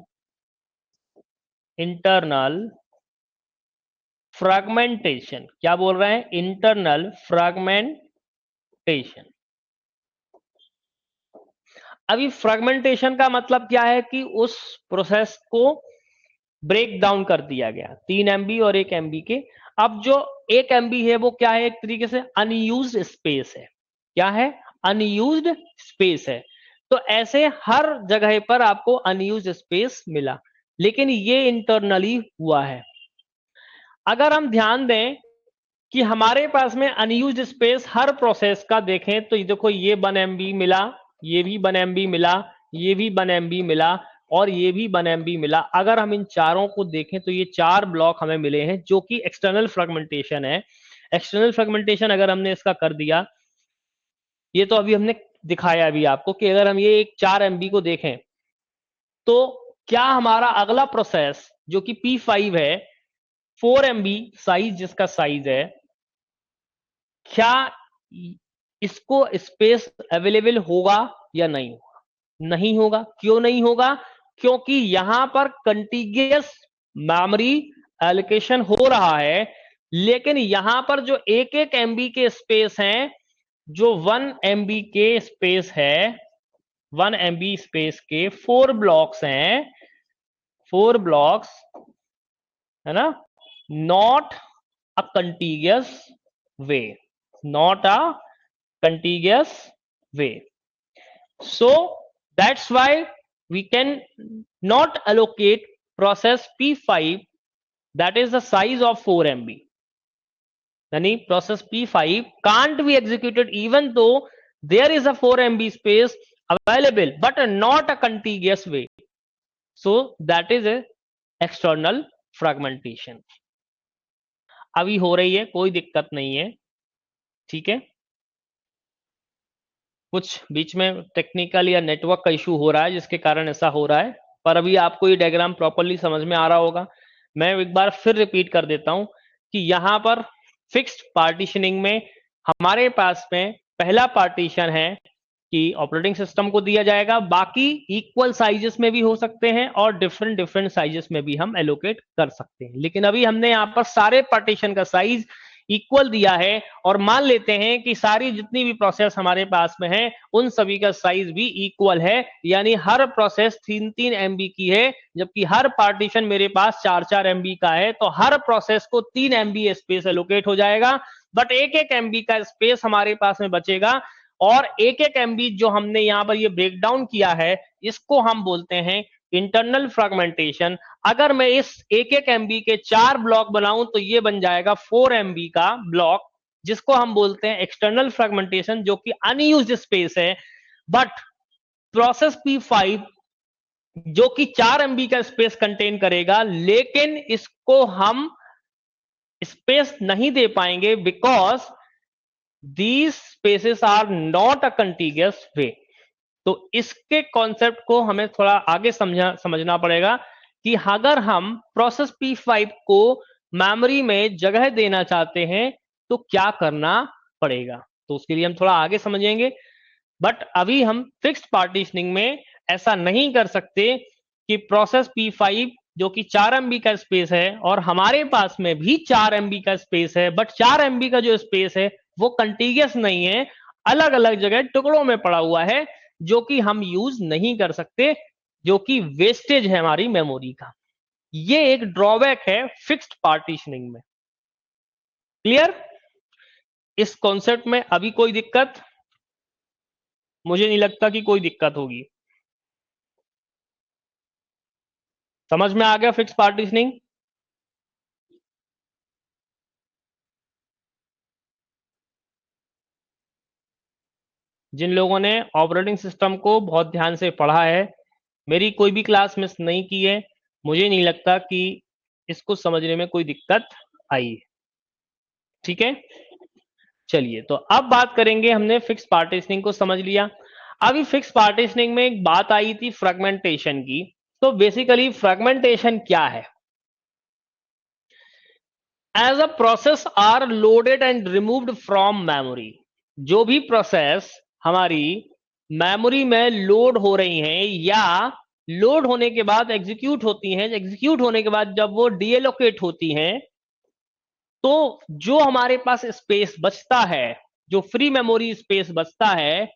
फ्रैगमेंटेशन। क्या बोल रहे हैं? Internal fragmentation. अभी फ्रैगमेंटेशन का मतलब क्या है कि उस प्रोसेस को ब्रेक डाउन कर दिया गया 3 MB और 1 MB के। अब जो 1 MB है वो क्या है? एक तरीके से अनयूज्ड स्पेस है। क्या है? अनयूज्ड स्पेस है। तो ऐसे हर जगह पर आपको अनयूज्ड स्पेस मिला, लेकिन ये इंटरनली हुआ है। अगर हम ध्यान दें कि हमारे पास में अनयूज्ड स्पेस हर प्रोसेस का देखें तो ये देखो, ये 1 MB मिला, ये भी 1 MB मिला, ये भी 1 MB मिला और ये भी 1 MB मिला। अगर हम इन चारों को देखें तो ये 4 ब्लॉक हमें मिले हैं जो कि एक्सटर्नल फ्रेगमेंटेशन है। एक्सटर्नल फ्रेगमेंटेशन अगर हमने इसका कर दिया, ये तो अभी हमने दिखाया अभी आपको कि अगर हम ये एक 4 MB को देखें तो क्या हमारा अगला प्रोसेस जो कि P5 है, 4 MB साइज जिसका साइज है, क्या इसको स्पेस अवेलेबल होगा या नहीं होगा? नहीं होगा। क्यों नहीं होगा? क्योंकि यहां पर कंटिगियस मेमोरी एलोकेशन हो रहा है, लेकिन यहां पर जो एक एक MB के स्पेस हैं, जो 1 MB के स्पेस है, 1 MB स्पेस के 4 ब्लॉक्स हैं, 4 ब्लॉक्स है ना, not a contiguous way, not a contiguous way. So that's why we can not allocate process P5 that is the size of 4 MB. Yani process P5 can't be executed even though there is a 4 MB space available but not a contiguous way. So that is a external fragmentation. अभी हो रही है, कोई दिक्कत नहीं है, ठीक है। कुछ बीच में टेक्निकल या नेटवर्क का इशू हो रहा है जिसके कारण ऐसा हो रहा है, पर अभी आपको ये डायग्राम प्रॉपर्ली समझ में आ रहा होगा। मैं एक बार फिर रिपीट कर देता हूं कि यहां पर फिक्स्ड पार्टीशनिंग में हमारे पास में पहला पार्टीशन है कि ऑपरेटिंग सिस्टम को दिया जाएगा, बाकी इक्वल साइजेस में भी हो सकते हैं और डिफरेंट डिफरेंट साइजेस में भी हम एलोकेट कर सकते हैं। लेकिन अभी हमने यहाँ पर सारे पार्टीशन का साइज इक्वल दिया है और मान लेते हैं कि सारी जितनी भी प्रोसेस हमारे पास में है उन सभी का साइज भी इक्वल है, यानी हर प्रोसेस 3-3 MB की है, जबकि हर पार्टीशन मेरे पास 4-4 MB का है। तो हर प्रोसेस को 3 MB स्पेस एलोकेट हो जाएगा, बट एक एक MB का स्पेस हमारे पास में बचेगा और एक एक MB जो हमने यहाँ पर ये ब्रेक डाउन किया है इसको हम बोलते हैं इंटरनल फ्रेगमेंटेशन। अगर मैं इस एक एक MB के 4 ब्लॉक बनाऊं तो ये बन जाएगा 4 MB का ब्लॉक, जिसको हम बोलते हैं एक्सटर्नल फ्रेगमेंटेशन, जो कि अनयूज्ड स्पेस है। बट प्रोसेस P5 जो कि 4 MB का स्पेस कंटेन करेगा, लेकिन इसको हम स्पेस नहीं दे पाएंगे because these spaces are not a contiguous way। तो इसके कॉन्सेप्ट को हमें थोड़ा आगे समझना पड़ेगा कि अगर हम प्रोसेस P5 को मेमोरी में जगह देना चाहते हैं तो क्या करना पड़ेगा, तो उसके लिए हम थोड़ा आगे समझेंगे। बट अभी हम फिक्स्ड पार्टीशनिंग में ऐसा नहीं कर सकते कि प्रोसेस P5 जो कि 4 MB का स्पेस है और हमारे पास में भी 4 MB का स्पेस है, बट 4 MB का जो स्पेस है वो कंटिगियस नहीं है, अलग अलग जगह टुकड़ों में पड़ा हुआ है, जो कि हम यूज नहीं कर सकते, जो कि वेस्टेज है हमारी मेमोरी का। ये एक ड्रॉबैक है फिक्स्ड पार्टीशनिंग में। क्लियर? इस कॉन्सेप्ट में अभी कोई दिक्कत? मुझे नहीं लगता कि कोई दिक्कत होगी। समझ में आ गया फिक्स पार्टीशनिंग? जिन लोगों ने ऑपरेटिंग सिस्टम को बहुत ध्यान से पढ़ा है, मेरी कोई भी क्लास मिस नहीं की है, मुझे नहीं लगता कि इसको समझने में कोई दिक्कत आई है। ठीक है, चलिए तो अब बात करेंगे। हमने फिक्स पार्टीशनिंग को समझ लिया। अभी फिक्स पार्टीशनिंग में एक बात आई थी फ्रेगमेंटेशन की। तो बेसिकली फ्रेगमेंटेशन क्या है? As a process are loaded and removed from memory, जो भी प्रोसेस हमारी मेमोरी में लोड हो रही हैं या लोड होने के बाद एग्जीक्यूट होती हैं, एग्जीक्यूट होने के बाद जब वो डीएलोकेट होती हैं, तो जो हमारे पास स्पेस बचता है, जो फ्री मेमोरी स्पेस बचता है,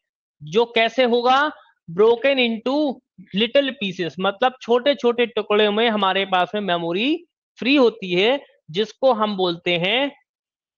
जो कैसे होगा? ब्रोकन इनटू लिटिल पीसेस, मतलब छोटे छोटे टुकड़े में हमारे पास में मेमोरी फ्री होती है, जिसको हम बोलते हैं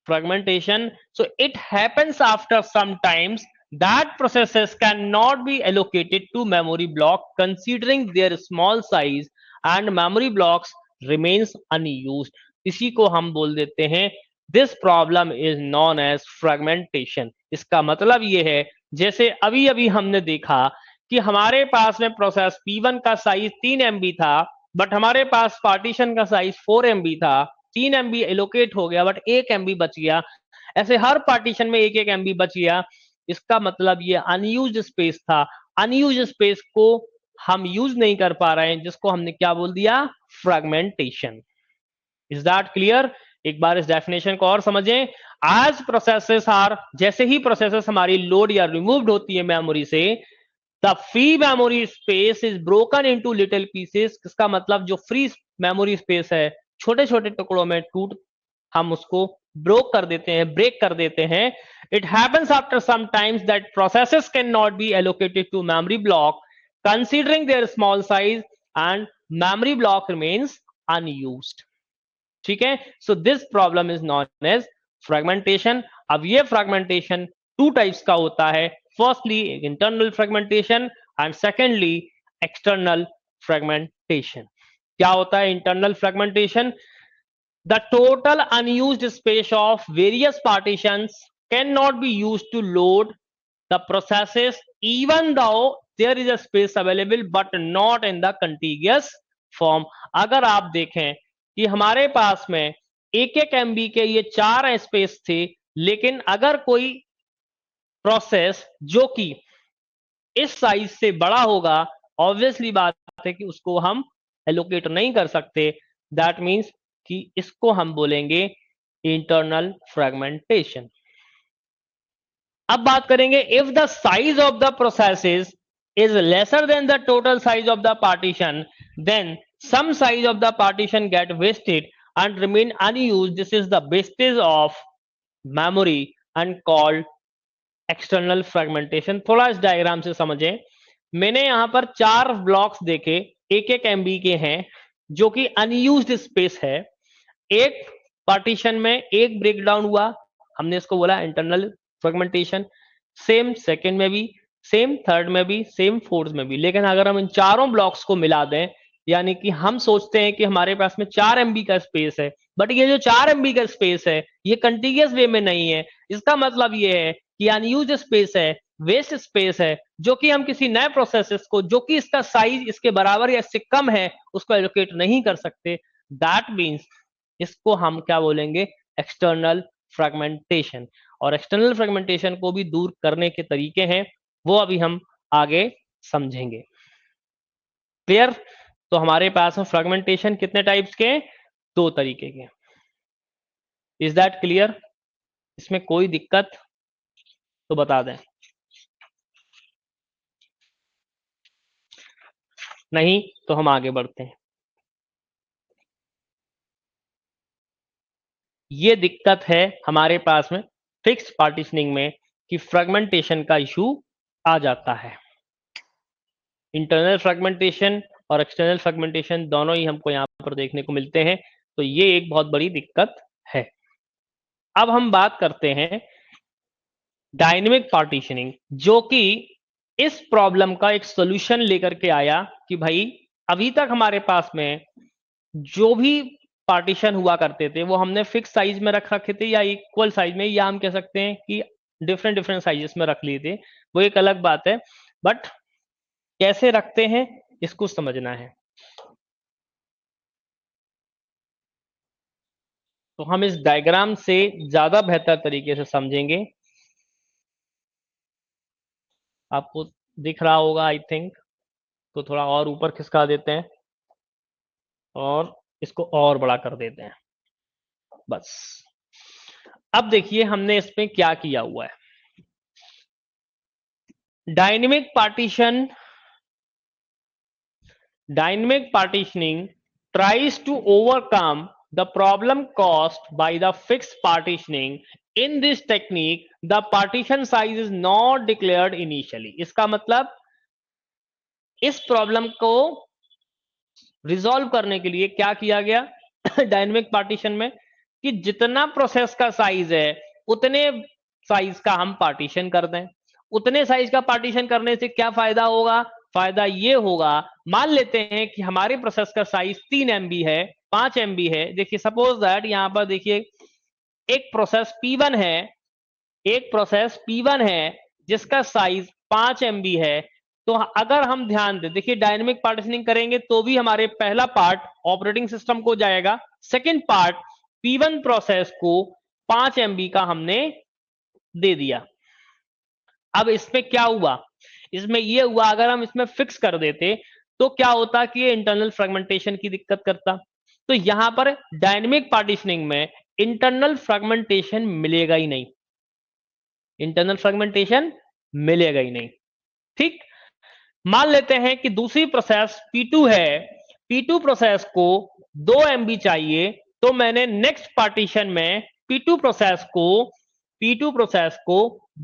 fragmentation. So it happens after some times that processes cannot be allocated to memory block considering their small size and memory blocks remains unused. इसी को हम बोल देते हैं this problem is known as fragmentation. इसका मतलब ये है, जैसे अभी अभी हमने देखा कि हमारे पास में प्रोसेस P1 का साइज 3 MB था, बट हमारे पास पार्टीशन का साइज 4 MB था, 3 MB एलोकेट हो गया बट 1 MB बच गया, ऐसे हर पार्टीशन में 1 MB बच गया। इसका मतलब ये अनयूज्ड स्पेस था, अनयूज्ड स्पेस को हम यूज नहीं कर पा रहे हैं, जिसको हमने क्या बोल दिया, फ्रैगमेंटेशन। Is that clear? एक बार इस डेफिनेशन को और समझें। आज प्रोसेसेस आर, जैसे ही प्रोसेसेस हमारी लोड या रिमूव्ड होती है मेमोरी से, the free memory space is broken into little pieces. इसका मतलब जो फ्री मेमोरी स्पेस है, छोटे छोटे टुकड़ों में टूट, हम उसको ब्रोक कर देते हैं, ब्रेक कर देते हैं। It happens after some times that processes can not be allocated to memory block considering their small size and memory block remains unused. ठीक है, so this problem is known as fragmentation. अब ये fragmentation two types का होता है, firstly internal fragmentation and secondly external fragmentation. क्या होता है internal fragmentation? The total unused space of various partitions cannot be used to load the processes even though there is a space available but not in the contiguous form. अगर आप देखें कि हमारे पास में एक एक MB के ये 4 स्पेस थे, लेकिन अगर कोई प्रोसेस जो कि इस साइज से बड़ा होगा, ऑब्वियसली बात है कि उसको हम एलोकेट नहीं कर सकते। दैट मीन्स कि इसको हम बोलेंगे इंटरनल फ्रेगमेंटेशन। अब बात करेंगे, if the size of the processes is lesser than the total size of the partition, then some size of the partition get wasted and remain unused. This is the wastage of memory and called external fragmentation. थोड़ा इस diagram से समझें। मैंने यहां पर 4 blocks देखे, एक एक MB के हैं, जो कि अनयूज्ड स्पेस है। एक पार्टीशन में एक ब्रेकडाउन हुआ, हमने इसको बोला इंटरनल फ्रेगमेंटेशन। सेम सेकंड में भी, सेम थर्ड में भी, सेम फोर्थ में भी। लेकिन अगर हम इन चारों ब्लॉक्स को मिला दें, यानी कि हम सोचते हैं कि हमारे पास में 4 MB का स्पेस है, बट ये जो 4 MB का स्पेस है ये कंटिन्यूअस वे में नहीं है। इसका मतलब ये है कि अनयूज्ड स्पेस है, वेस्ट स्पेस है, जो कि हम किसी नए प्रोसेस को, जो कि इसका साइज इसके बराबर या इससे कम है, उसको एलोकेट नहीं कर सकते। दैट मीन्स इसको हम क्या बोलेंगे, एक्सटर्नल फ्रेगमेंटेशन। और एक्सटर्नल फ्रेगमेंटेशन को भी दूर करने के तरीके हैं, वो अभी हम आगे समझेंगे। क्लियर? तो हमारे पास में फ्रेगमेंटेशन कितने टाइप्स के? 2 तरीके के। Is that clear? इसमें कोई दिक्कत तो बता दें, नहीं तो हम आगे बढ़ते हैं। ये दिक्कत है हमारे पास में फिक्स पार्टीशनिंग में कि फ्रेगमेंटेशन का इशू आ जाता है। इंटरनल फ्रेगमेंटेशन और एक्सटर्नल फ्रेगमेंटेशन दोनों ही हमको यहाँ पर देखने को मिलते हैं, तो ये एक बहुत बड़ी दिक्कत है। अब हम बात करते हैं डायनेमिक पार्टीशनिंग, जो कि इस प्रॉब्लम का एक सॉल्यूशन लेकर के आया कि भाई अभी तक हमारे पास में जो भी पार्टीशन हुआ करते थे वो हमने फिक्स साइज में रख रखे थे, या इक्वल साइज में, या हम कह सकते हैं कि डिफरेंट डिफरेंट साइजेस में रख लिए थे, वो एक अलग बात है। बट कैसे रखते हैं इसको समझना है। तो हम इस डायग्राम से ज्यादा बेहतर तरीके से समझेंगे। आपको दिख रहा होगा आई थिंक, तो थोड़ा और ऊपर खिसका देते हैं और इसको और बड़ा कर देते हैं, बस। अब देखिए हमने इसमें क्या किया हुआ है। Dynamic partitioning tries to overcome the problem caused by the fixed partitioning. In this technique, the partition size is not declared initially. इसका मतलब इस प्रॉब्लम को रिजॉल्व करने के लिए क्या किया गया डायनेमिक पार्टीशन में, कि जितना प्रोसेस का साइज है उतने साइज का हम पार्टीशन कर दें, उतने साइज का पार्टीशन करने से क्या फायदा होगा? फायदा ये होगा, मान लेते हैं कि हमारे प्रोसेस का साइज 3 MB है, 5 MB है। देखिए सपोज दैट यहां पर देखिए एक प्रोसेस P1 है, एक प्रोसेस P1 है जिसका साइज 5 MB है। तो अगर हम ध्यान दें, देखिए डायनेमिक पार्टीशनिंग करेंगे तो भी हमारे पहला पार्ट ऑपरेटिंग सिस्टम को जाएगा, सेकंड पार्ट P1 प्रोसेस को 5 MB का हमने दे दिया। अब इसमें क्या हुआ? इसमें यह हुआ, अगर हम इसमें फिक्स कर देते तो क्या होता कि ये इंटरनल फ्रेगमेंटेशन की दिक्कत करता। तो यहां पर डायनेमिक पार्टीशनिंग में इंटरनल फ्रेगमेंटेशन मिलेगा ही नहीं, इंटरनल फ्रेगमेंटेशन मिलेगा ही नहीं। ठीक, मान लेते हैं कि दूसरी प्रोसेस P2 है, P2 प्रोसेस को 2 MB चाहिए, तो मैंने नेक्स्ट पार्टीशन में P2 प्रोसेस को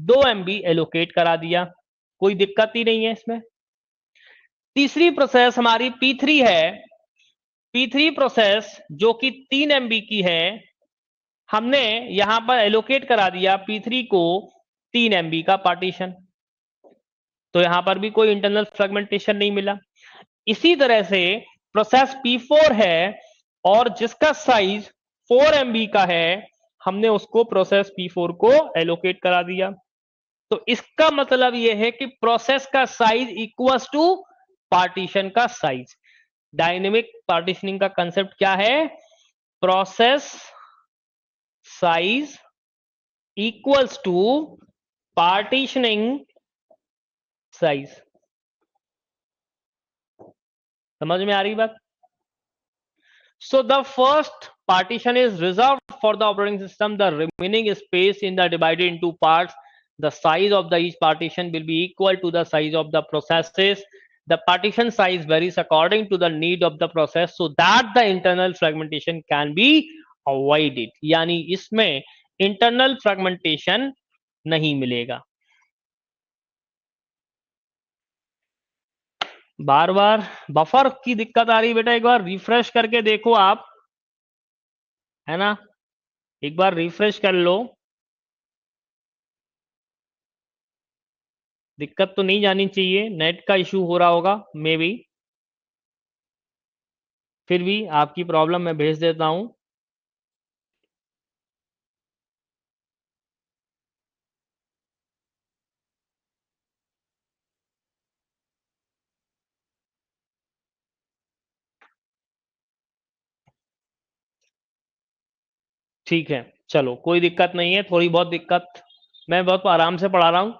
2 MB एलोकेट करा दिया, कोई दिक्कत ही नहीं है इसमें। तीसरी प्रोसेस हमारी P3 है, P3 प्रोसेस जो कि 3 MB की है, हमने यहां पर एलोकेट करा दिया P3 को 3 MB का पार्टीशन, तो यहां पर भी कोई इंटरनल फ्रेगमेंटेशन नहीं मिला। इसी तरह से प्रोसेस P4 है और जिसका साइज 4 MB का है, हमने उसको प्रोसेस P4 को एलोकेट करा दिया। तो इसका मतलब यह है कि प्रोसेस का साइज इक्वल्स टू पार्टीशन का साइज। डायनेमिक पार्टीशनिंग का कंसेप्ट क्या है? Process size equals to partitioning size. समझ में आ रही बात? So the first partition is reserved for the operating system. The remaining space in the divided into parts. The size of the each partition will be equal to the size of the processes. The partition size varies according to the need of the process, so that the internal fragmentation can be avoided. यानी इसमें internal fragmentation नहीं मिलेगा। बार बार buffer की दिक्कत आ रही है बेटा, एक बार रिफ्रेश करके देखो आप, है ना, एक बार रिफ्रेश कर लो। दिक्कत तो नहीं जानी चाहिए, नेट का इशू हो रहा होगा मे बी, फिर भी आपकी प्रॉब्लम मैं भेज देता हूं। ठीक है, चलो कोई दिक्कत नहीं है, थोड़ी बहुत दिक्कत, मैं बहुत आराम से पढ़ा रहा हूं,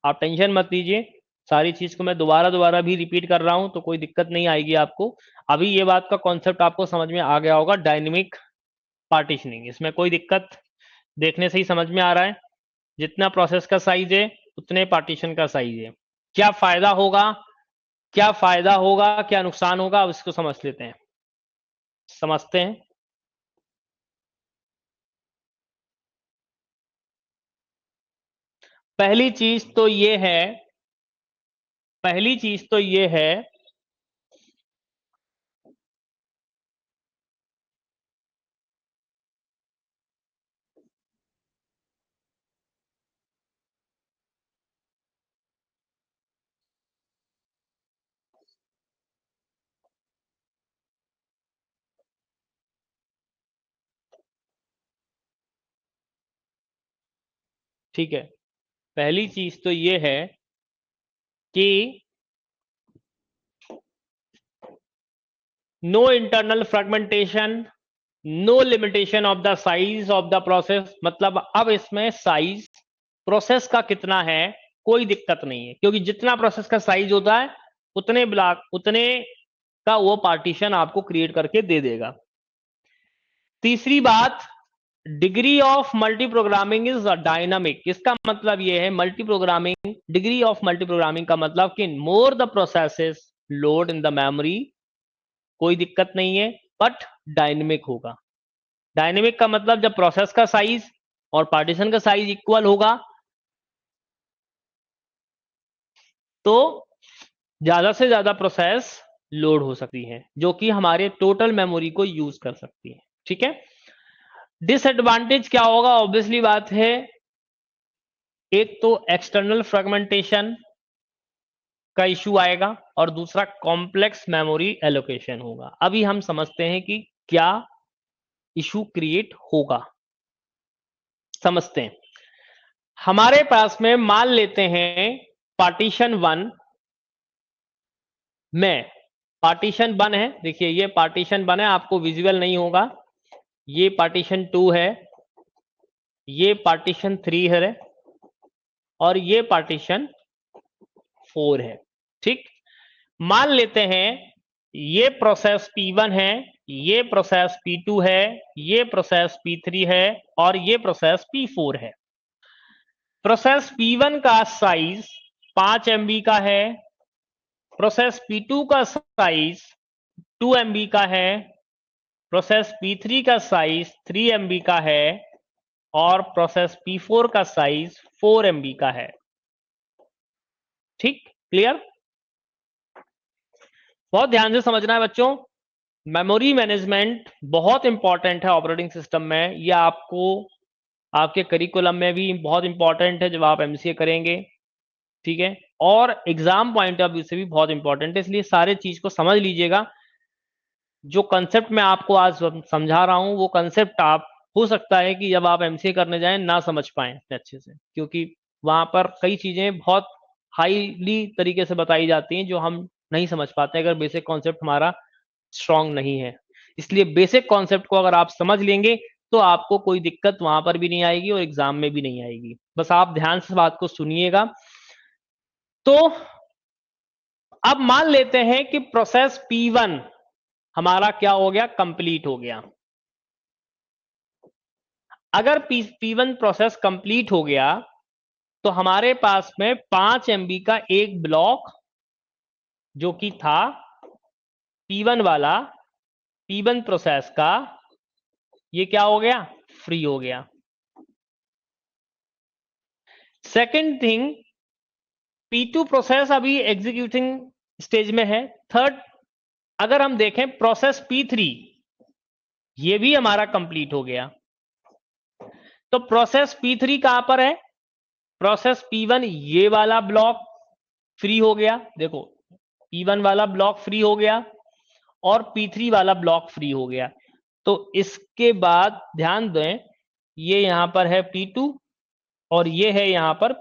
आप टेंशन मत लीजिए। सारी चीज को मैं दोबारा दोबारा भी रिपीट कर रहा हूं तो कोई दिक्कत नहीं आएगी आपको। अभी ये बात का कॉन्सेप्ट आपको समझ में आ गया होगा, डायनेमिक पार्टीशनिंग, इसमें कोई दिक्कत देखने से ही समझ में आ रहा है। जितना प्रोसेस का साइज है उतने पार्टीशन का साइज है। क्या फायदा होगा, क्या फायदा होगा, क्या नुकसान होगा, अब इसको समझ लेते हैं, समझते हैं। पहली चीज तो ये है, पहली चीज तो ये है ठीक है, पहली चीज तो ये है कि no internal fragmentation, no limitation of the size of the process. मतलब अब इसमें साइज प्रोसेस का कितना है कोई दिक्कत नहीं है, क्योंकि जितना प्रोसेस का साइज होता है उतने ब्लॉक, उतने का वो पार्टीशन आपको क्रिएट करके दे देगा। तीसरी बात, degree of multi programming is dynamic. इसका मतलब यह है multi programming, degree of multi programming का मतलब कि more the processes load in the memory, कोई दिक्कत नहीं है, बट डायनेमिक होगा। डायनेमिक का मतलब जब प्रोसेस का साइज और पार्टीशन का साइज इक्वल होगा तो ज्यादा से ज्यादा प्रोसेस लोड हो सकती है, जो कि हमारे टोटल मेमोरी को यूज कर सकती है। ठीक है, डिसएडवांटेज क्या होगा? ऑब्वियसली बात है एक तो एक्सटर्नल फ्रेगमेंटेशन का इश्यू आएगा और दूसरा कॉम्प्लेक्स मेमोरी एलोकेशन होगा। अभी हम समझते हैं कि क्या इश्यू क्रिएट होगा, समझते हैं। हमारे पास में मान लेते हैं पार्टीशन 1 में, पार्टीशन 1 है, देखिए ये पार्टीशन 1 है, आपको विजुअल नहीं होगा। ये पार्टीशन 2 है, ये पार्टीशन 3 है और ये पार्टीशन 4 है। ठीक, मान लेते हैं ये प्रोसेस P1 है, ये प्रोसेस P2 है, ये प्रोसेस P3 है और ये प्रोसेस P4 है। प्रोसेस P1 का साइज 5 MB का है, प्रोसेस P2 का साइज 2 MB का है, प्रोसेस P3 का साइज 3 MB का है और प्रोसेस P4 का साइज 4 MB का है। ठीक, क्लियर? बहुत ध्यान से समझना है बच्चों, मेमोरी मैनेजमेंट बहुत इंपॉर्टेंट है ऑपरेटिंग सिस्टम में। यह आपको आपके करिकुलम में भी बहुत इंपॉर्टेंट है जब आप एमसीए करेंगे, ठीक है, और एग्जाम पॉइंट ऑफ व्यू से भी बहुत इंपॉर्टेंट है, इसलिए सारे चीज को समझ लीजिएगा। जो कंसेप्ट मैं आपको आज समझा रहा हूं वो कंसेप्ट आप हो सकता है कि जब आप एमसीए करने जाएं ना समझ पाएं अच्छे से, क्योंकि वहां पर कई चीजें बहुत हाईली तरीके से बताई जाती हैं जो हम नहीं समझ पाते अगर बेसिक कॉन्सेप्ट हमारा स्ट्रांग नहीं है। इसलिए बेसिक कॉन्सेप्ट को अगर आप समझ लेंगे तो आपको कोई दिक्कत वहां पर भी नहीं आएगी और एग्जाम में भी नहीं आएगी। बस आप ध्यान से बात को सुनिएगा। तो अब मान लेते हैं कि प्रोसेस P1 हमारा क्या हो गया, कंप्लीट हो गया। अगर P1 प्रोसेस कंप्लीट हो गया तो हमारे पास में 5 MB का एक ब्लॉक जो कि था P1 वाला, P1 प्रोसेस का, ये क्या हो गया, फ्री हो गया। सेकेंड थिंग, P2 प्रोसेस अभी एग्जीक्यूटिंग स्टेज में है। थर्ड, अगर हम देखें प्रोसेस P3, ये भी हमारा कंप्लीट हो गया। तो प्रोसेस P3 कहां पर है, प्रोसेस P1 ये वाला ब्लॉक फ्री हो गया, देखो P1 वाला ब्लॉक फ्री हो गया और P3 वाला ब्लॉक फ्री हो गया। तो इसके बाद ध्यान दें, ये यहां पर है P2 और ये है यहां पर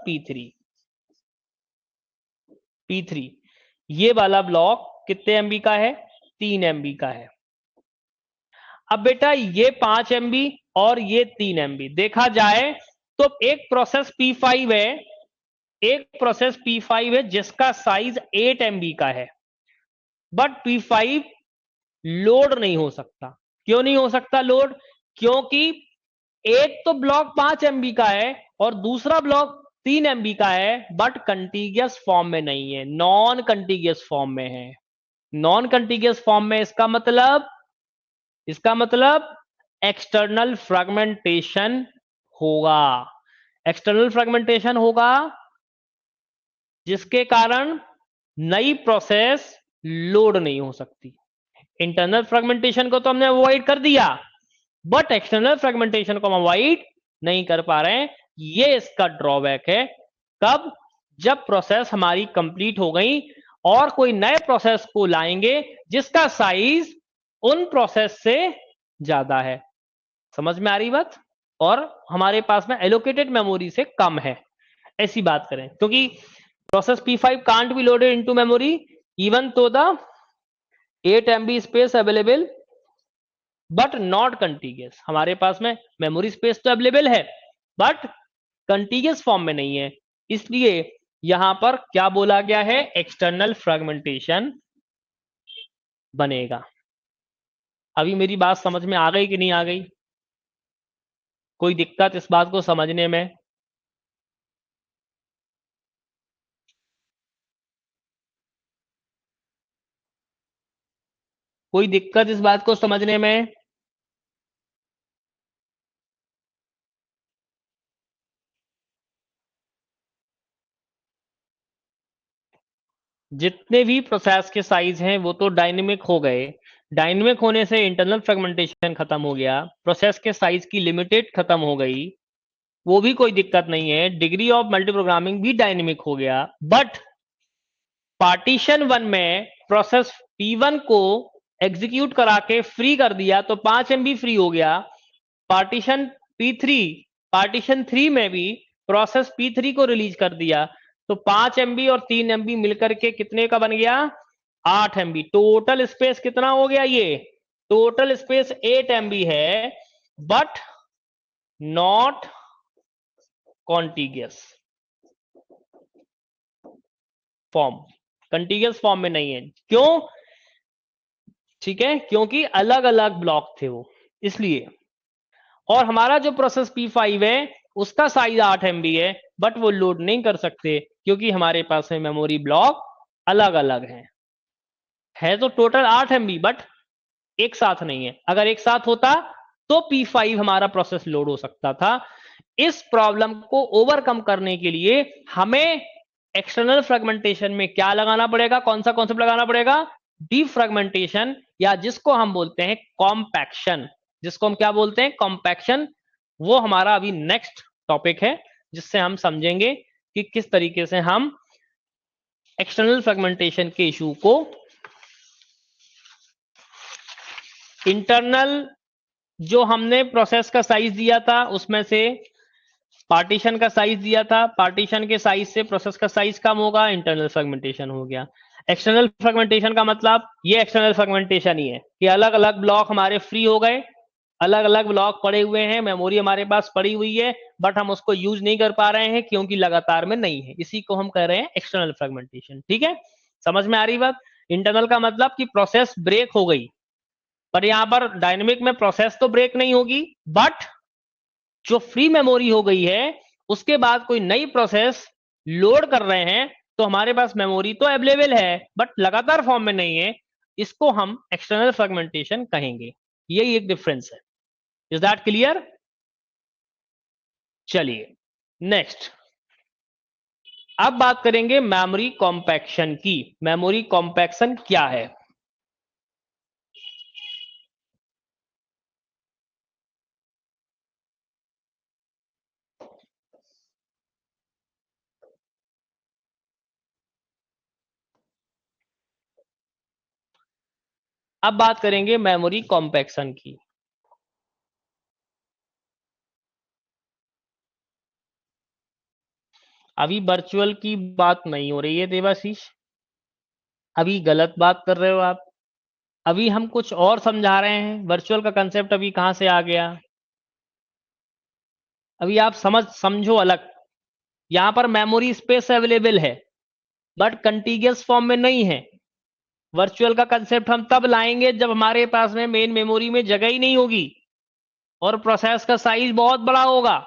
P3। ये वाला ब्लॉक कितने एमबी का है, 3 MB का है। अब बेटा ये 5 MB और ये 3 MB देखा जाए तो एक प्रोसेस P5 है, एक प्रोसेस P5 है जिसका साइज 8 MB का है, बट P5 लोड नहीं हो सकता। क्यों नहीं हो सकता लोड, क्योंकि एक तो ब्लॉक 5 MB का है और दूसरा ब्लॉक 3 MB का है, बट कंटीगियस फॉर्म में नहीं है, नॉन कंटीगियस फॉर्म में है। नॉन कंटीगियस फॉर्म में इसका मतलब एक्सटर्नल फ्रेगमेंटेशन होगा। एक्सटर्नल फ्रेगमेंटेशन होगा जिसके कारण नई प्रोसेस लोड नहीं हो सकती। इंटरनल फ्रेगमेंटेशन को तो हमने अवॉइड कर दिया, बट एक्सटर्नल फ्रेगमेंटेशन को हम अवॉइड नहीं कर पा रहे हैं। ये इसका ड्रॉबैक है। कब, जब प्रोसेस हमारी कंप्लीट हो गई और कोई नए प्रोसेस को लाएंगे जिसका साइज उन प्रोसेस से ज्यादा है। समझ में आ रही बात? और हमारे पास में एलोकेटेड मेमोरी से कम है, ऐसी बात करें, क्योंकि process P5 can't be loaded into memory even though the 8 MB space available but not contiguous. हमारे पास में मेमोरी स्पेस तो अवेलेबल है बट कंटीगियस फॉर्म में नहीं है, इसलिए यहां पर क्या बोला गया है, एक्सटर्नल फ्रेगमेंटेशन बनेगा। अभी मेरी बात समझ में आ गई कि नहीं आ गई? कोई दिक्कत इस बात को समझने में? कोई दिक्कत इस बात को समझने में? जितने भी प्रोसेस के साइज हैं वो तो डायनेमिक हो गए। डायनेमिक होने से इंटरनल फ्रेगमेंटेशन खत्म हो गया, प्रोसेस के साइज की लिमिटेड खत्म हो गई। वो भी कोई दिक्कत नहीं है, डिग्री ऑफ मल्टी प्रोग्रामिंग भी डायनेमिक हो गया। बट पार्टीशन 1 में प्रोसेस P1 को एग्जीक्यूट करा के फ्री कर दिया तो 5 MB फ्री हो गया। पार्टीशन P3 पार्टीशन 3 में भी प्रोसेस P3 को रिलीज कर दिया तो 5 MB और 3 MB मिलकर के कितने का बन गया, 8 MB। टोटल स्पेस कितना हो गया, ये टोटल स्पेस 8 MB है, बट नॉट कॉन्टिगियस फॉर्म, कंटिगियस फॉर्म में नहीं है। क्यों? ठीक है, क्योंकि अलग अलग ब्लॉक थे वो, इसलिए। और हमारा जो प्रोसेस P5 है उसका साइज 8 MB है, बट वो लोड नहीं कर सकते क्योंकि हमारे पास में मेमोरी ब्लॉक अलग अलग हैं। है तो टोटल 8 MB, बट एक साथ नहीं है। अगर एक साथ होता तो P5 हमारा प्रोसेस लोड हो सकता था। इस प्रॉब्लम को ओवरकम करने के लिए हमें एक्सटर्नल फ्रेगमेंटेशन में क्या लगाना पड़ेगा, कौन सा कॉन्सेप्ट लगाना पड़ेगा, डीफ्रेगमेंटेशन, या जिसको हम बोलते हैं कॉम्पैक्शन। जिसको हम क्या बोलते हैं, कॉम्पैक्शन। वो हमारा अभी नेक्स्ट टॉपिक है जिससे हम समझेंगे कि किस तरीके से हम एक्सटर्नल फ्रेगमेंटेशन के इशू को इंटरनल, जो हमने प्रोसेस का साइज दिया था उसमें से पार्टीशन का साइज दिया था, पार्टीशन के साइज से प्रोसेस का साइज कम होगा, इंटरनल फ्रेगमेंटेशन हो गया। एक्सटर्नल फ्रेगमेंटेशन का मतलब ये एक्सटर्नल फ्रेगमेंटेशन ही है कि अलग अलग ब्लॉक हमारे फ्री हो गए, अलग अलग ब्लॉक पड़े हुए हैं, मेमोरी हमारे पास पड़ी हुई है, बट हम उसको यूज नहीं कर पा रहे हैं क्योंकि लगातार में नहीं है। इसी को हम कह रहे हैं एक्सटर्नल फ्रेगमेंटेशन। ठीक है, समझ में आ रही बात। इंटरनल का मतलब कि प्रोसेस ब्रेक हो गई, पर यहां पर डायनेमिक में प्रोसेस तो ब्रेक नहीं होगी, बट जो फ्री मेमोरी हो गई है उसके बाद कोई नई प्रोसेस लोड कर रहे हैं तो हमारे पास मेमोरी तो अवेलेबल है बट लगातार फॉर्म में नहीं है। इसको हम एक्सटर्नल फ्रेगमेंटेशन कहेंगे। यही एक डिफरेंस है। Is that clear? चलिए नेक्स्ट, अब बात करेंगे मेमोरी कॉम्पैक्शन की। मेमोरी कॉम्पैक्शन क्या है? अब बात करेंगे मेमोरी कॉम्पैक्शन की। अभी वर्चुअल की बात नहीं हो रही है देवाशीष, अभी गलत बात कर रहे हो आप। अभी हम कुछ और समझा रहे हैं, वर्चुअल का कंसेप्ट अभी कहां से आ गया। अभी आप समझो अलग। यहां पर मेमोरी स्पेस अवेलेबल है बट कंटीगियस फॉर्म में नहीं है। वर्चुअल का कंसेप्ट हम तब लाएंगे जब हमारे पास में मेन मेमोरी में जगह ही नहीं होगी और प्रोसेस का साइज बहुत बड़ा होगा।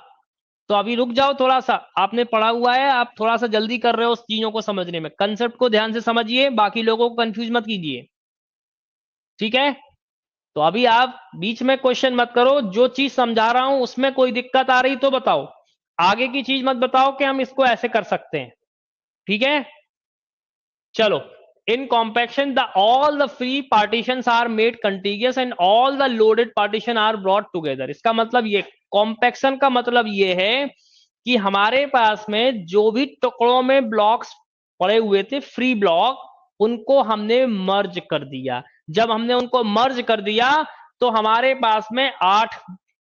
तो अभी रुक जाओ थोड़ा सा, आपने पढ़ा हुआ है, आप थोड़ा सा जल्दी कर रहे हो उस चीजों को समझने में। कंसेप्ट को ध्यान से समझिए, बाकी लोगों को कंफ्यूज मत कीजिए। ठीक है, तो अभी आप बीच में क्वेश्चन मत करो, जो चीज समझा रहा हूं उसमें कोई दिक्कत आ रही तो बताओ, आगे की चीज मत बताओ कि हम इसको ऐसे कर सकते हैं। ठीक है, चलो। In compaction the all the free partitions are made contiguous and all the loaded partition are brought together. इसका मतलब ये, कॉम्पैक्शन का मतलब ये है कि हमारे पास में जो भी टुकड़ों में ब्लॉक्स पड़े हुए थे, फ्री ब्लॉक, उनको हमने मर्ज कर दिया। जब हमने उनको मर्ज कर दिया तो हमारे पास में 8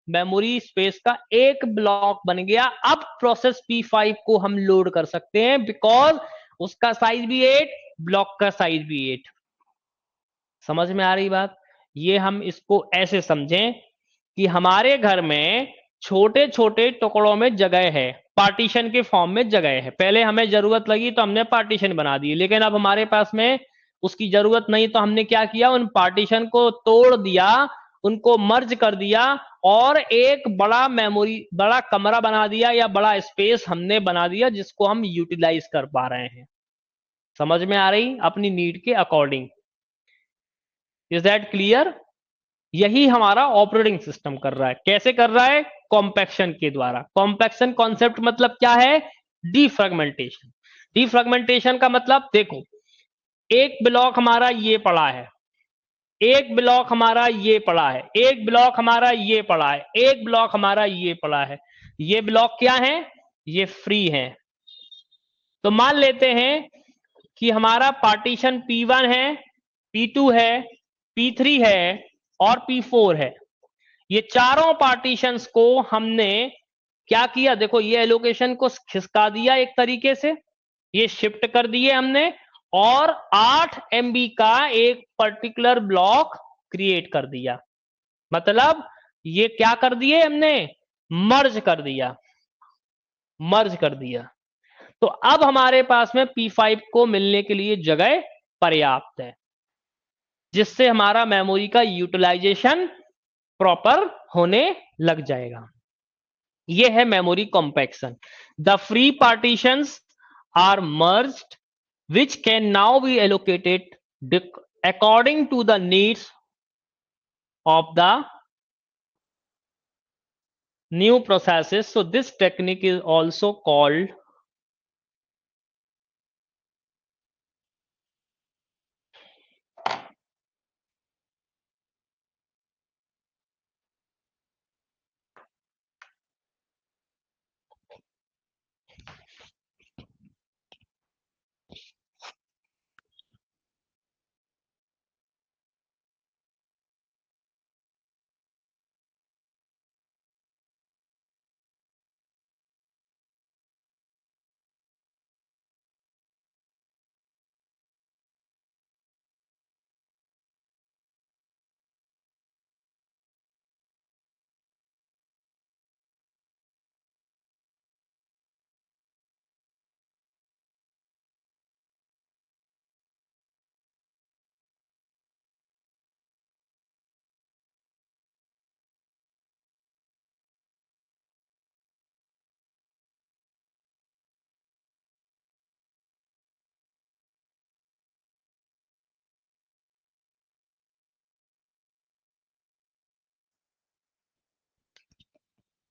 मेमोरी स्पेस का एक ब्लॉक बन गया। अब प्रोसेस P5 को हम लोड कर सकते हैं बिकॉज उसका साइज भी 8, ब्लॉक का साइज भी 8। समझ में आ रही बात? ये हम इसको ऐसे समझें कि हमारे घर में छोटे छोटे टुकड़ों में जगह है, पार्टीशन के फॉर्म में जगह है। पहले हमें जरूरत लगी तो हमने पार्टीशन बना दी, लेकिन अब हमारे पास में उसकी जरूरत नहीं तो हमने क्या किया, उन पार्टीशन को तोड़ दिया, उनको मर्ज कर दिया और एक बड़ा मेमोरी, बड़ा कमरा बना दिया या बड़ा स्पेस हमने बना दिया जिसको हम यूटिलाइज कर पा रहे हैं। समझ में आ रही? अपनी नीड के अकॉर्डिंग। Is that clear? यही हमारा ऑपरेटिंग सिस्टम कर रहा है। कैसे कर रहा है? कॉम्पैक्शन के द्वारा। कॉम्पैक्शन कॉन्सेप्ट मतलब क्या है? डीफ्रेगमेंटेशन। डीफ्रेगमेंटेशन का मतलब देखो, एक ब्लॉक हमारा ये पड़ा है, एक ब्लॉक हमारा ये पड़ा है, एक ब्लॉक हमारा ये पड़ा है, एक ब्लॉक हमारा ये पड़ा है। ये ब्लॉक क्या है? ये फ्री है। तो मान लेते हैं कि हमारा पार्टीशन P1 है, P2 है, P3 है और P4 है। ये चारों पार्टीशंस को हमने क्या किया? देखो, ये एलोकेशन को खिसका दिया एक तरीके से, ये शिफ्ट कर दिए हमने और 8 MB का एक पर्टिकुलर ब्लॉक क्रिएट कर दिया। मतलब ये क्या कर दिए हमने? मर्ज कर दिया, मर्ज कर दिया। तो अब हमारे पास में P5 को मिलने के लिए जगह पर्याप्त है, जिससे हमारा मेमोरी का यूटिलाइजेशन प्रॉपर होने लग जाएगा। ये है memory compaction. The free partitions are merged which can now be allocated according to the needs of the new processes. So this technique is also called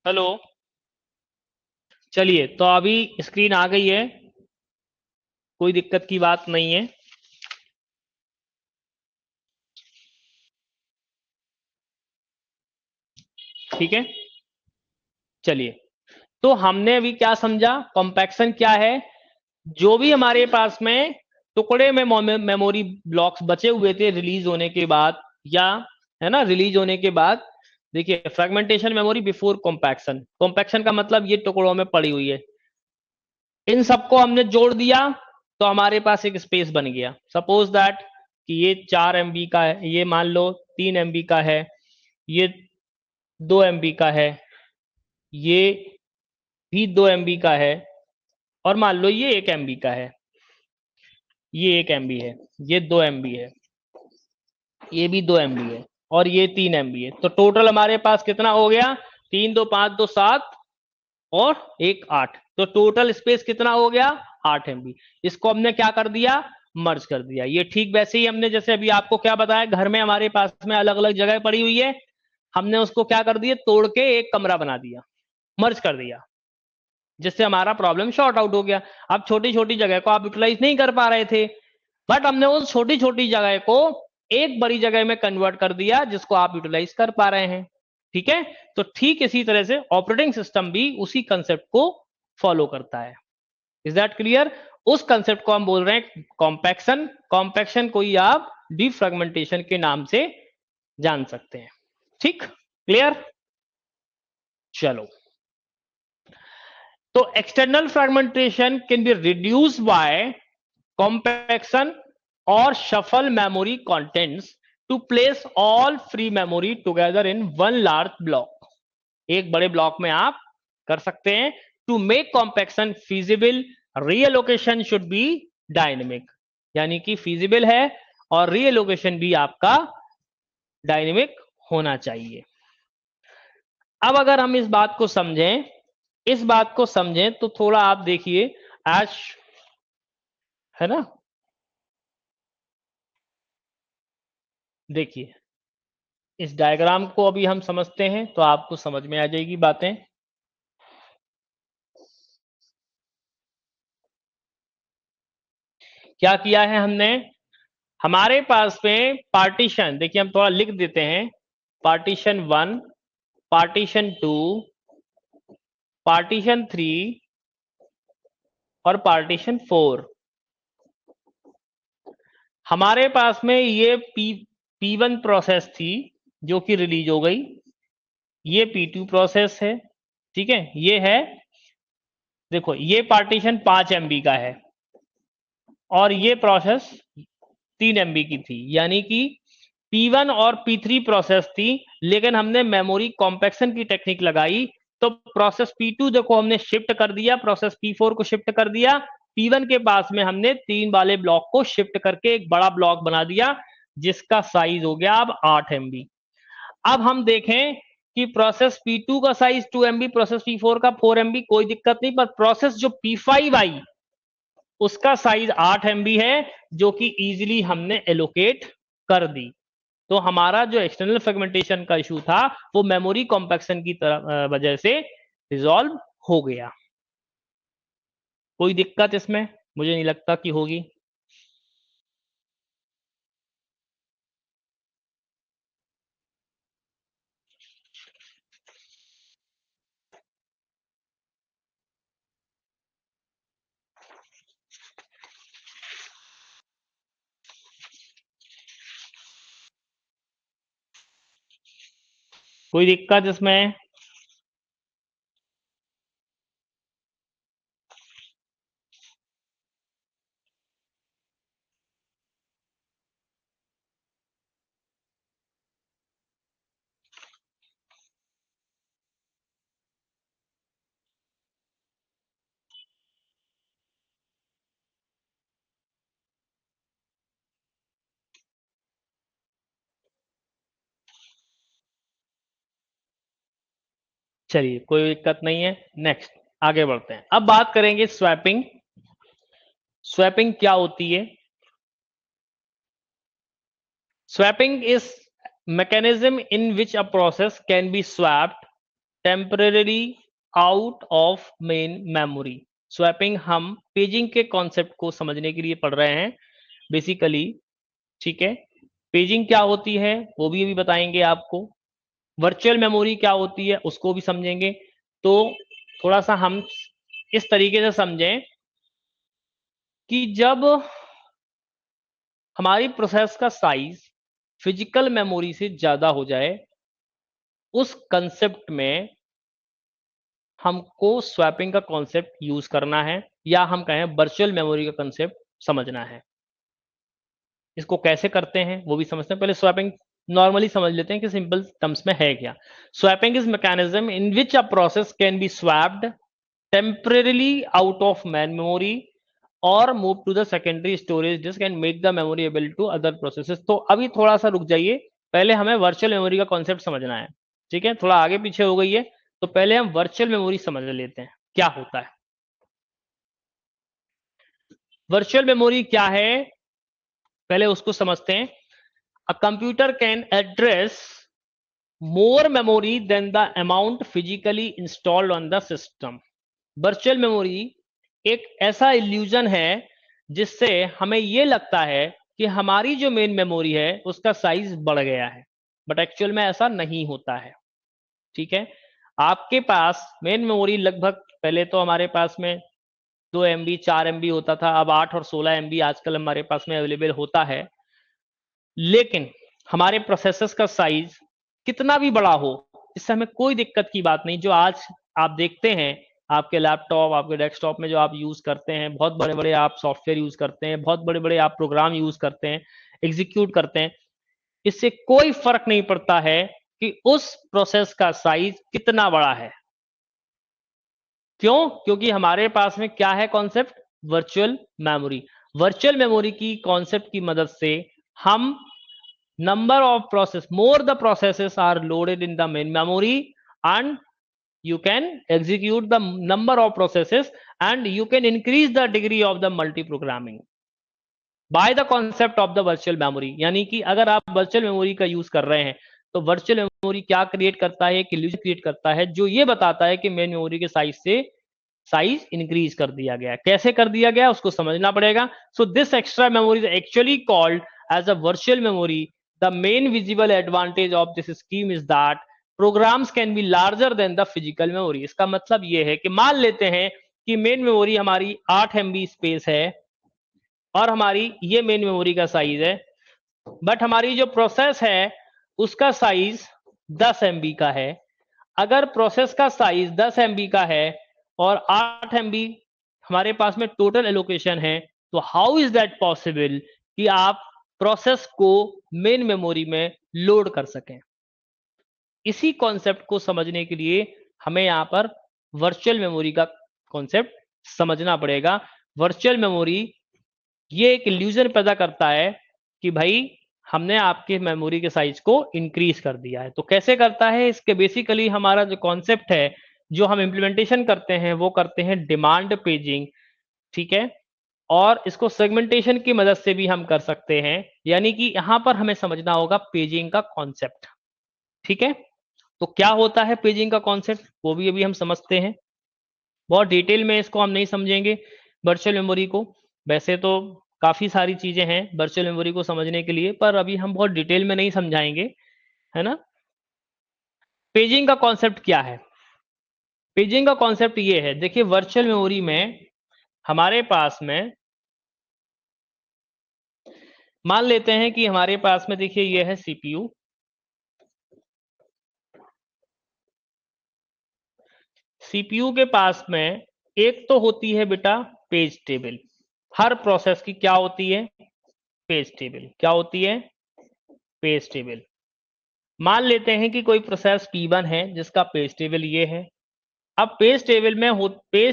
hello. चलिए, तो अभी स्क्रीन आ गई है, कोई दिक्कत की बात नहीं है। ठीक है, चलिए। तो हमने अभी क्या समझा? कॉम्पैक्शन क्या है? जो भी हमारे पास में टुकड़े में मेमोरी ब्लॉक्स बचे हुए थे रिलीज होने के बाद, या है ना, रिलीज होने के बाद, देखिए, fragmentation memory before compaction. Compaction का मतलब ये टुकड़ों में पड़ी हुई है, इन सबको हमने जोड़ दिया तो हमारे पास एक स्पेस बन गया। सपोज दैट कि ये 4 MB का है, ये मान लो 3 MB का है, ये 2 MB का है, ये भी 2 MB का है, और मान लो ये 1 MB का है, ये 1 MB है, ये 2 MB है, ये भी 2 MB है, और ये 3 MB है। तो टोटल हमारे पास कितना हो गया? 3 2 5 2 7 और 1 8। तो टोटल स्पेस कितना हो गया? 8 MB। इसको हमने क्या कर दिया? मर्ज कर दिया। ये ठीक वैसे ही हमने जैसे अभी आपको क्या बताया, घर में हमारे पास में अलग अलग जगह पड़ी हुई है, हमने उसको क्या कर दिया? तोड़ के एक कमरा बना दिया, मर्ज कर दिया, जिससे हमारा प्रॉब्लम शॉर्ट आउट हो गया। अब छोटी छोटी जगह को आप यूटिलाइज नहीं कर पा रहे थे, बट हमने उस छोटी छोटी जगह को एक बड़ी जगह में कन्वर्ट कर दिया, जिसको आप यूटिलाइज कर पा रहे हैं। ठीक है, तो ठीक इसी तरह से ऑपरेटिंग सिस्टम भी उसी कंसेप्ट को फॉलो करता है। Is that clear? उस कंसेप्ट को हम बोल रहे हैं कॉम्पैक्शन। कॉम्पैक्शन को ही आप डिफ्रेगमेंटेशन के नाम से जान सकते हैं। ठीक, क्लियर? चलो, तो external fragmentation can be reduced by compaction or shuffle memory contents to place all free memory together in one large block। एक बड़े ब्लॉक में आप कर सकते हैं। to make compaction feasible, reallocation should be dynamic। यानी कि feasible है और reallocation भी आपका डायनेमिक होना चाहिए। अब अगर हम इस बात को समझें, इस बात को समझें तो थोड़ा आप देखिए, आज है ना, देखिए इस डायग्राम को अभी हम समझते हैं तो आपको समझ में आ जाएगी बातें। क्या किया है हमने? हमारे पास में पार्टीशन, देखिए हम थोड़ा लिख देते हैं, पार्टीशन 1, पार्टीशन 2, पार्टीशन 3 और पार्टीशन 4। हमारे पास में ये P1 प्रोसेस थी जो कि रिलीज हो गई, ये P2 प्रोसेस है, ठीक है। ये है, देखो ये पार्टीशन 5 MB का है और ये प्रोसेस 3 MB की थी, यानी कि P1 और P3 प्रोसेस थी, लेकिन हमने मेमोरी कॉम्पैक्शन की टेक्निक लगाई तो प्रोसेस P2 देखो हमने शिफ्ट कर दिया, प्रोसेस P4 को शिफ्ट कर दिया, P1 के पास में हमने 3 वाले ब्लॉक को शिफ्ट करके एक बड़ा ब्लॉक बना दिया जिसका साइज हो गया अब 8 MB। अब हम देखें कि प्रोसेस P2 का साइज 2 MB, प्रोसेस P4 का 4 MB, कोई दिक्कत नहीं, पर प्रोसेस जो P5 आई उसका साइज 8 MB है जो कि इजीली हमने एलोकेट कर दी। तो हमारा जो एक्सटर्नल फ्रेगमेंटेशन का इशू था वो मेमोरी कॉम्पैक्शन की तरह वजह से रिजॉल्व हो गया। कोई दिक्कत इसमें मुझे नहीं लगता कि होगी। कोई दिक्कत इसमें? चलिए कोई दिक्कत नहीं है, नेक्स्ट आगे बढ़ते हैं। अब बात करेंगे स्वैपिंग। स्वैपिंग क्या होती है? Swapping is mechanism in which a process can be swapped temporarily out of main memory। Swapping हम पेजिंग के कॉन्सेप्ट को समझने के लिए पढ़ रहे हैं बेसिकली, ठीक है। पेजिंग क्या होती है वो भी अभी बताएंगे आपको, वर्चुअल मेमोरी क्या होती है उसको भी समझेंगे। तो थोड़ा सा हम इस तरीके से समझें कि जब हमारी प्रोसेस का साइज फिजिकल मेमोरी से ज्यादा हो जाए, उस कंसेप्ट में हमको स्वैपिंग का कॉन्सेप्ट यूज करना है, या हम कहें वर्चुअल मेमोरी का कॉन्सेप्ट समझना है। इसको कैसे करते हैं वो भी समझते हैं। पहले स्वैपिंग नॉर्मली समझ लेते हैं कि सिंपल टर्म्स में है क्या। Swapping is mechanism in which a process can be swapped temporarily out of main memory और move to the secondary storage disk and make the memory able to other processes. तो अभी थोड़ा सा रुक जाइए, पहले हमें वर्चुअल मेमोरी का कॉन्सेप्ट समझना है, ठीक है। थोड़ा आगे पीछे हो गई है, तो पहले हम वर्चुअल मेमोरी समझ लेते हैं क्या होता है। वर्चुअल मेमोरी क्या है पहले उसको समझते हैं। A computer can address more memory than the amount physically installed on the system. Virtual memory एक ऐसा इल्यूजन है जिससे हमें यह लगता है कि हमारी जो मेन मेमोरी है उसका साइज बढ़ गया है, बट एक्चुअल में ऐसा नहीं होता है, ठीक है। आपके पास मेन मेमोरी लगभग, पहले तो हमारे पास में 2 MB 4 MB होता था, अब 8 और 16 MB आजकल हमारे पास में अवेलेबल होता है। लेकिन हमारे प्रोसेसर्स का साइज कितना भी बड़ा हो, इससे हमें कोई दिक्कत की बात नहीं। जो आज आप देखते हैं आपके लैपटॉप, आपके डेस्कटॉप में जो आप यूज करते हैं, बहुत बड़े बड़े आप सॉफ्टवेयर यूज करते हैं, बहुत बड़े बड़े आप प्रोग्राम यूज करते हैं, एग्जीक्यूट करते हैं, इससे कोई फर्क नहीं पड़ता है कि उस प्रोसेस का साइज कितना बड़ा है। क्यों? क्योंकि हमारे पास में क्या है concept, virtual memory. Virtual memory की कॉन्सेप्ट की मदद से हम number of process, more the processes are loaded in the main memory and you can execute the number of processes and you can increase the degree of the multi programming by the concept of the virtual memory। यानी कि अगर आप virtual memory का use कर रहे हैं तो virtual memory क्या क्रिएट करता है, एक इल्यूजन क्रिएट करता है जो ये बताता है कि मेन मेमोरी के साइज से साइज इंक्रीज कर दिया गया। कैसे कर दिया गया उसको समझना पड़ेगा। So this extra memory is actually called as a virtual memory, the main visible advantage of this scheme is that programs can be larger than the physical memory. इसका मतलब ये है कि मान लेते हैं कि मेन मेमोरी हमारी 8 MB स्पेस है और हमारी ये मेन मेमोरी का साइज है, बट हमारी जो प्रोसेस है उसका साइज 10 MB का है। अगर प्रोसेस का साइज 10 MB का है और 8 MB हमारे पास में टोटल एलोकेशन है, तो हाउ इज दैट पॉसिबल कि आप प्रोसेस को मेन मेमोरी में लोड कर सकें? इसी कॉन्सेप्ट को समझने के लिए हमें यहां पर वर्चुअल मेमोरी का कॉन्सेप्ट समझना पड़ेगा। वर्चुअल मेमोरी ये एक इल्यूजन पैदा करता है कि भाई हमने आपके मेमोरी के साइज को इंक्रीज कर दिया है। तो कैसे करता है? इसके बेसिकली हमारा जो कॉन्सेप्ट है, जो हम इम्प्लीमेंटेशन करते हैं, वो करते हैं डिमांड पेजिंग, ठीक है। और इसको सेगमेंटेशन की मदद से भी हम कर सकते हैं, यानी कि यहां पर हमें समझना होगा पेजिंग का कॉन्सेप्ट, ठीक है। तो क्या होता है पेजिंग का कॉन्सेप्ट, वो भी अभी हम समझते हैं। बहुत डिटेल में इसको हम नहीं समझेंगे वर्चुअल मेमोरी को। वैसे तो काफी सारी चीजें हैं वर्चुअल मेमोरी को समझने के लिए, पर अभी हम बहुत डिटेल में नहीं समझाएंगे, है ना। पेजिंग का कॉन्सेप्ट क्या है? पेजिंग का कॉन्सेप्ट ये है, देखिए वर्चुअल मेमोरी में हमारे पास में मान लेते हैं कि हमारे पास में देखिए ये है सीपीयू, सीपीयू के पास में एक तो होती है बेटा पेज टेबल। हर प्रोसेस की क्या होती है? Page table. क्या होती है? Page table. मान लेते हैं कि कोई प्रोसेस P1 है जिसका पेज टेबल ये है। अब पेज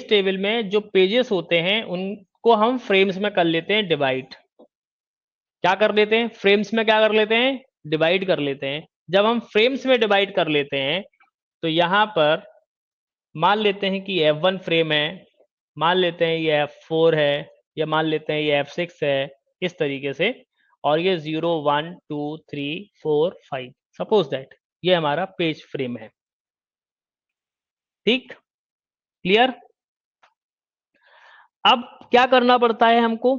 टेबल में जो पेजेस होते हैं उनको हम फ्रेम्स में कर लेते हैं डिवाइड। क्या कर लेते हैं? फ्रेम्स में क्या कर लेते हैं? डिवाइड कर लेते हैं। जब हम फ्रेम्स में डिवाइड कर लेते हैं तो यहां पर मान लेते हैं कि F1 फ्रेम है, मान लेते हैं ये F4 है, या मान लेते हैं ये F6 है, इस तरीके से। और ये 0 1 2 3 4 5, सपोज दैट ये हमारा पेज फ्रेम है। ठीक, क्लियर। अब क्या करना पड़ता है हमको?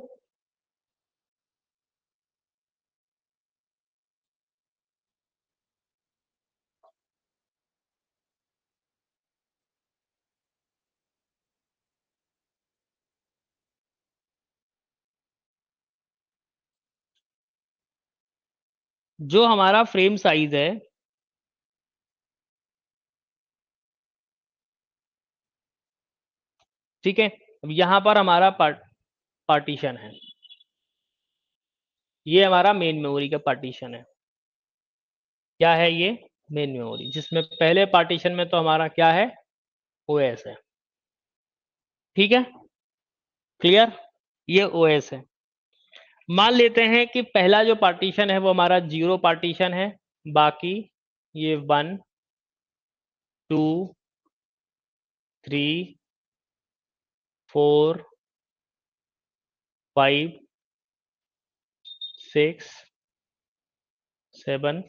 जो हमारा फ्रेम साइज है, ठीक है, अब यहां पर हमारा पार्टीशन है, ये हमारा मेन मेमोरी का पार्टीशन है। क्या है ये? मेन मेमोरी, जिसमें पहले पार्टीशन में तो हमारा क्या है? ओएस है, ठीक है, क्लियर। ये ओएस है। मान लेते हैं कि पहला जो पार्टीशन है वो हमारा 0 पार्टीशन है, बाकी ये 1 2 3 4 5 6 7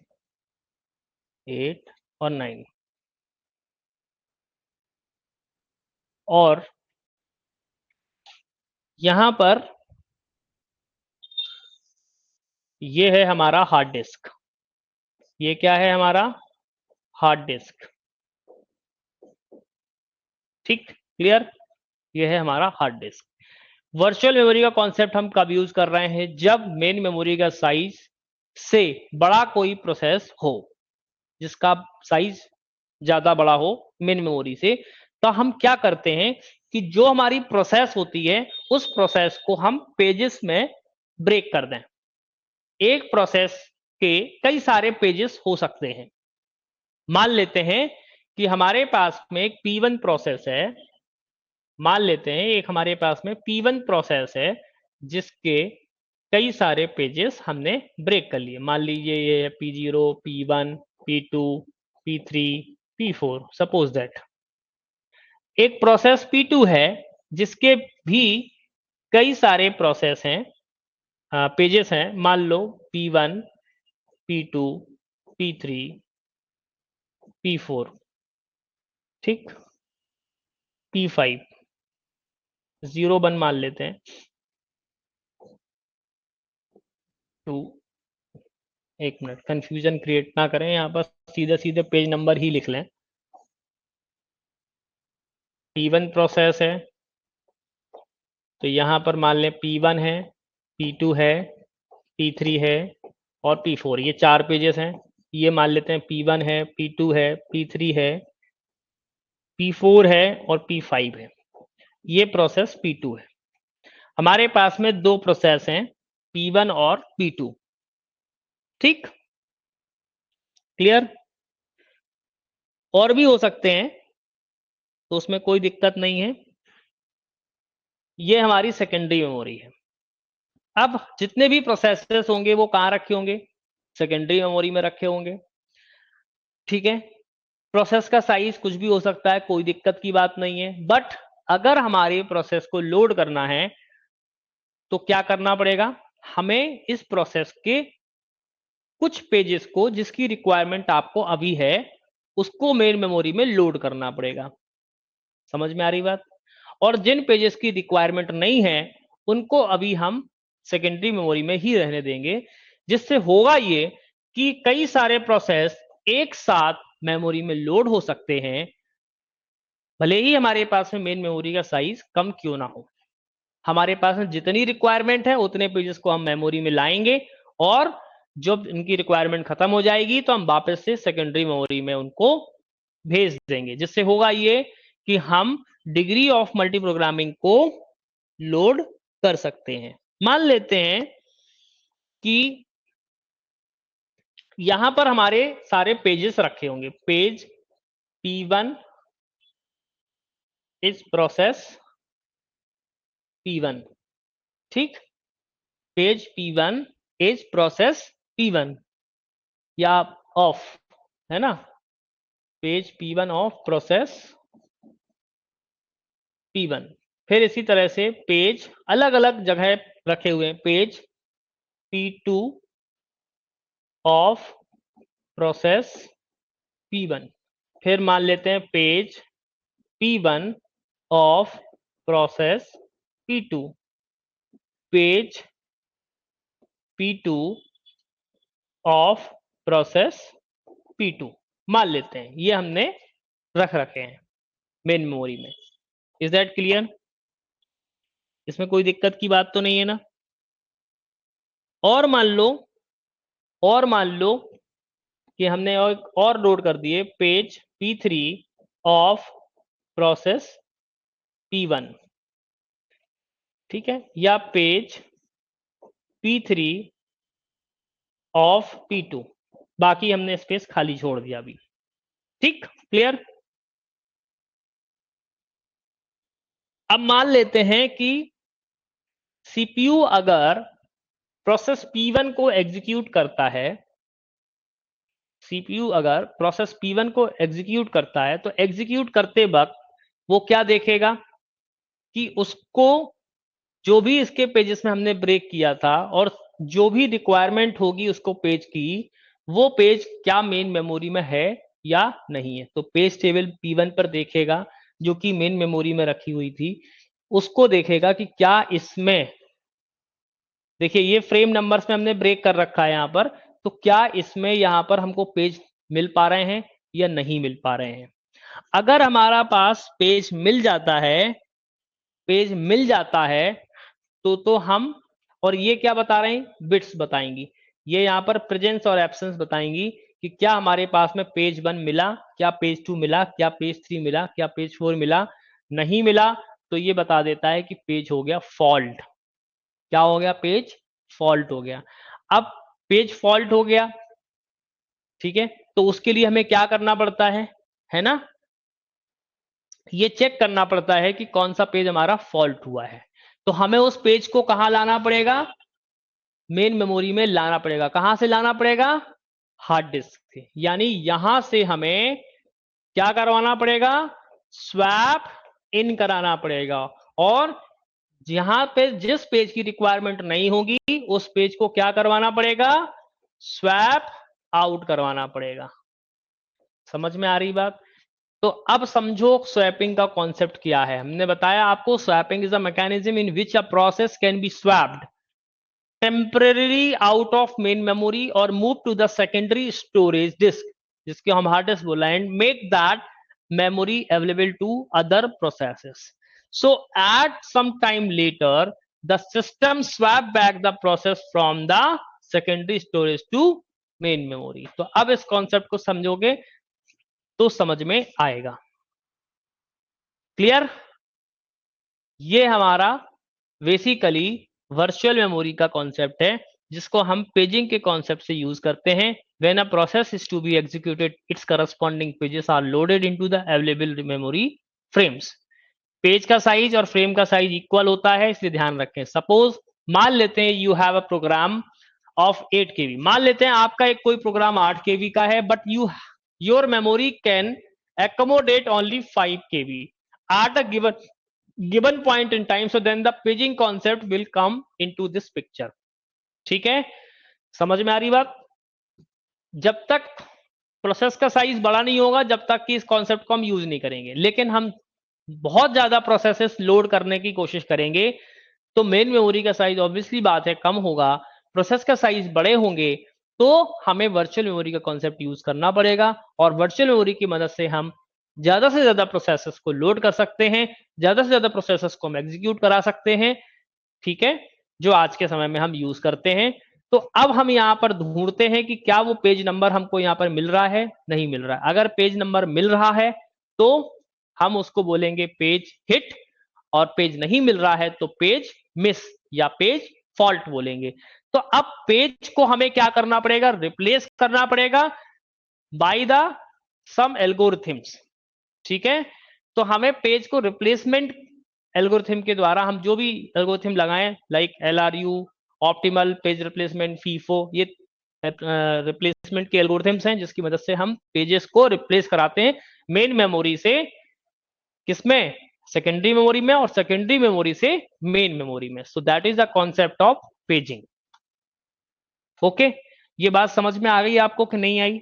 8 और 9। और यहां पर ये है हमारा हार्ड डिस्क। ये क्या है? हमारा हार्ड डिस्क, ठीक, क्लियर। ये है हमारा हार्ड डिस्क। वर्चुअल मेमोरी का कॉन्सेप्ट हम कब यूज कर रहे हैं? जब मेन मेमोरी का साइज से बड़ा कोई प्रोसेस हो, जिसका साइज ज्यादा बड़ा हो मेन मेमोरी से, तो हम क्या करते हैं कि जो हमारी प्रोसेस होती है उस प्रोसेस को हम पेजेस में ब्रेक कर दें। एक प्रोसेस के कई सारे पेजेस हो सकते हैं। मान लेते हैं कि हमारे पास में एक P1 प्रोसेस है, मान लेते हैं एक हमारे पास में P1 प्रोसेस है जिसके कई सारे पेजेस हमने ब्रेक कर लिए। मान लीजिए ये है P0 P1 P2 P3 P4, suppose that. एक प्रोसेस P2 है जिसके भी कई सारे प्रोसेस हैं, पेजेस हैं। मान लो P1 P2 P3 P4, ठीक, P5, 0 1 मान लेते हैं, 2 एक मिनट, कंफ्यूजन क्रिएट ना करें, यहाँ पर सीधे सीधे पेज नंबर ही लिख लें। P1 प्रोसेस है तो यहाँ पर मान लें P1 है, P2 है, P3 है और P4, ये 4 पेजेस हैं। ये मान लेते हैं P1 है, P2 है, P3 है, P4 है और P5 है। ये प्रोसेस P2 है। हमारे पास में दो प्रोसेस हैं, P1 और P2। ठीक, क्लियर? और भी हो सकते हैं तो उसमें कोई दिक्कत नहीं है। ये हमारी सेकेंडरी मेमोरी है। अब जितने भी प्रोसेसेस होंगे वो कहाँ रखे होंगे? सेकेंडरी मेमोरी में रखे होंगे। ठीक है, प्रोसेस का साइज कुछ भी हो सकता है, कोई दिक्कत की बात नहीं है। बट अगर हमारे प्रोसेस को लोड करना है तो क्या करना पड़ेगा? हमें इस प्रोसेस के कुछ पेजेस को, जिसकी रिक्वायरमेंट आपको अभी है, उसको मेन मेमोरी में लोड करना पड़ेगा। समझ में आ रही बात? और जिन पेजेस की रिक्वायरमेंट नहीं है उनको अभी हम सेकेंडरी मेमोरी में ही रहने देंगे, जिससे होगा ये कि कई सारे प्रोसेस एक साथ मेमोरी में लोड हो सकते हैं, भले ही हमारे पास में मेन मेमोरी का साइज कम क्यों ना हो। हमारे पास में जितनी रिक्वायरमेंट है उतने पेजेस को हम मेमोरी में लाएंगे, और जब इनकी रिक्वायरमेंट खत्म हो जाएगी तो हम वापस से सेकेंडरी मेमोरी में उनको भेज देंगे, जिससे होगा ये कि हम डिग्री ऑफ मल्टी प्रोग्रामिंग को लोड कर सकते हैं। मान लेते हैं कि यहां पर हमारे सारे पेजेस रखे होंगे। Page P1 is process P1। ठीक, page P1 is process P1 या ऑफ, है ना, page P1 of process P1। फिर इसी तरह से पेज अलग अलग जगह रखे हुए हैं, page P2 of process P1। फिर मान लेते हैं page P1 of process P2, page P2 of process P2 मान लेते हैं। ये हमने रख रखे हैं मेन मेमोरी में। Is that clear? इसमें कोई दिक्कत की बात तो नहीं है ना? और मान लो, और मान लो कि हमने और लोड कर दिए page P3 of process P1। ठीक है, या पेज P3 ऑफ P2, बाकी हमने स्पेस खाली छोड़ दिया अभी। ठीक, क्लियर? अब मान लेते हैं कि सीपीयू अगर प्रोसेस P1 को एग्जीक्यूट करता है, सीपीयू अगर प्रोसेस P1 को एग्जीक्यूट करता है तो एग्जीक्यूट करते वक्त वो क्या देखेगा कि उसको जो भी इसके पेजेस में हमने ब्रेक किया था और जो भी रिक्वायरमेंट होगी उसको पेज की, वो पेज क्या मेन मेमोरी में है या नहीं है। तो पेज टेबल P1 पर देखेगा जो कि मेन मेमोरी में रखी हुई थी, उसको देखेगा कि क्या इसमें, देखिए ये फ्रेम नंबर्स में हमने ब्रेक कर रखा है यहां पर, तो क्या इसमें यहां पर हमको पेज मिल पा रहे हैं या नहीं मिल पा रहे हैं। अगर हमारा पास पेज मिल जाता है, पेज मिल जाता है तो हम, और ये क्या बता रहे हैं, बिट्स बताएंगी। ये यहाँ पर प्रेजेंस और एब्सेंस बताएंगी कि क्या हमारे पास में पेज 1 मिला, क्या पेज 2 मिला, क्या पेज 3 मिला, क्या पेज 4 मिला। नहीं मिला तो ये बता देता है कि पेज हो गया फॉल्ट। क्या हो गया? पेज फॉल्ट हो गया। अब पेज फॉल्ट हो गया, ठीक है, तो उसके लिए हमें क्या करना पड़ता है ना, ये चेक करना पड़ता है कि कौन सा पेज हमारा फॉल्ट हुआ है। तो हमें उस पेज को कहां लाना पड़ेगा? मेन मेमोरी में लाना पड़ेगा। कहां से लाना पड़ेगा? हार्ड डिस्क से। यानी यहां से हमें क्या करवाना पड़ेगा? स्वैप इन कराना पड़ेगा। और जहां पे जिस पेज की रिक्वायरमेंट नहीं होगी उस पेज को क्या करवाना पड़ेगा? स्वैप आउट करवाना पड़ेगा। समझ में आ रही बात? तो अब समझो स्वैपिंग का कॉन्सेप्ट क्या है। हमने बताया आपको, swapping is a mechanism in which a process can be swapped temporary out of main memory और move to the secondary storage disk, जिसके हम हार्ड डिस्क बोला, and make that memory available to other processes. So at some time later, the system swap back the process from the secondary storage to main memory. तो अब इस concept को समझोगे तो समझ में आएगा। क्लियर? ये हमारा बेसिकली वर्चुअल मेमोरी का कॉन्सेप्ट है, जिसको हम पेजिंग के कॉन्सेप्ट से यूज करते हैं। When a process is to be executed, its corresponding pages are loaded into the available memory frames. Page का साइज और फ्रेम का साइज इक्वल होता है, इसलिए ध्यान रखें। सपोज मान लेते हैं you have a program of 8 KB, मान लेते हैं आपका एक कोई प्रोग्राम 8 केबी का है, but your memory can accommodate only 5 KB at a given point in time, so then the paging concept will come into this picture. ठीक है, समझ में आ रही बात? जब तक प्रोसेस का साइज बड़ा नहीं होगा, जब तक कि इस कॉन्सेप्ट को हम यूज नहीं करेंगे। लेकिन हम बहुत ज्यादा प्रोसेसेस लोड करने की कोशिश करेंगे तो मेन मेमोरी का साइज ऑब्वियसली बात है कम होगा, प्रोसेस का साइज बड़े होंगे, तो हमें वर्चुअल मेमोरी का कॉन्सेप्ट यूज करना पड़ेगा। और वर्चुअल मेमोरी की मदद से हम ज्यादा से ज्यादा प्रोसेसेस को लोड कर सकते हैं, ज्यादा से ज्यादा प्रोसेसेस को हम एग्जीक्यूट करा सकते हैं। ठीक है, जो आज के समय में हम यूज करते हैं। तो अब हम यहाँ पर ढूंढते हैं कि क्या वो पेज नंबर हमको यहाँ पर मिल रहा है, नहीं मिल रहा है। अगर पेज नंबर मिल रहा है तो हम उसको बोलेंगे पेज हिट, और पेज नहीं मिल रहा है तो पेज मिस या पेज फॉल्ट बोलेंगे। तो अब पेज को हमें क्या करना पड़ेगा, रिप्लेस करना पड़ेगा बाय द सम एल्गोरिथम्स। ठीक है, तो हमें पेज को रिप्लेसमेंट एल्गोरिथम के द्वारा, हम जो भी एल्गोरिथम लगाएं like LRU, optimal page replacement, FIFO, ये रिप्लेसमेंट के एल्गोरिथम्स हैं जिसकी मदद से हम पेजेस को रिप्लेस कराते हैं मेन मेमोरी से, किसमें, सेकेंडरी मेमोरी में, और सेकेंडरी मेमोरी से मेन मेमोरी में। सो that is the concept of paging. Okay, ये बात समझ में आ गई आपको कि नहीं आई?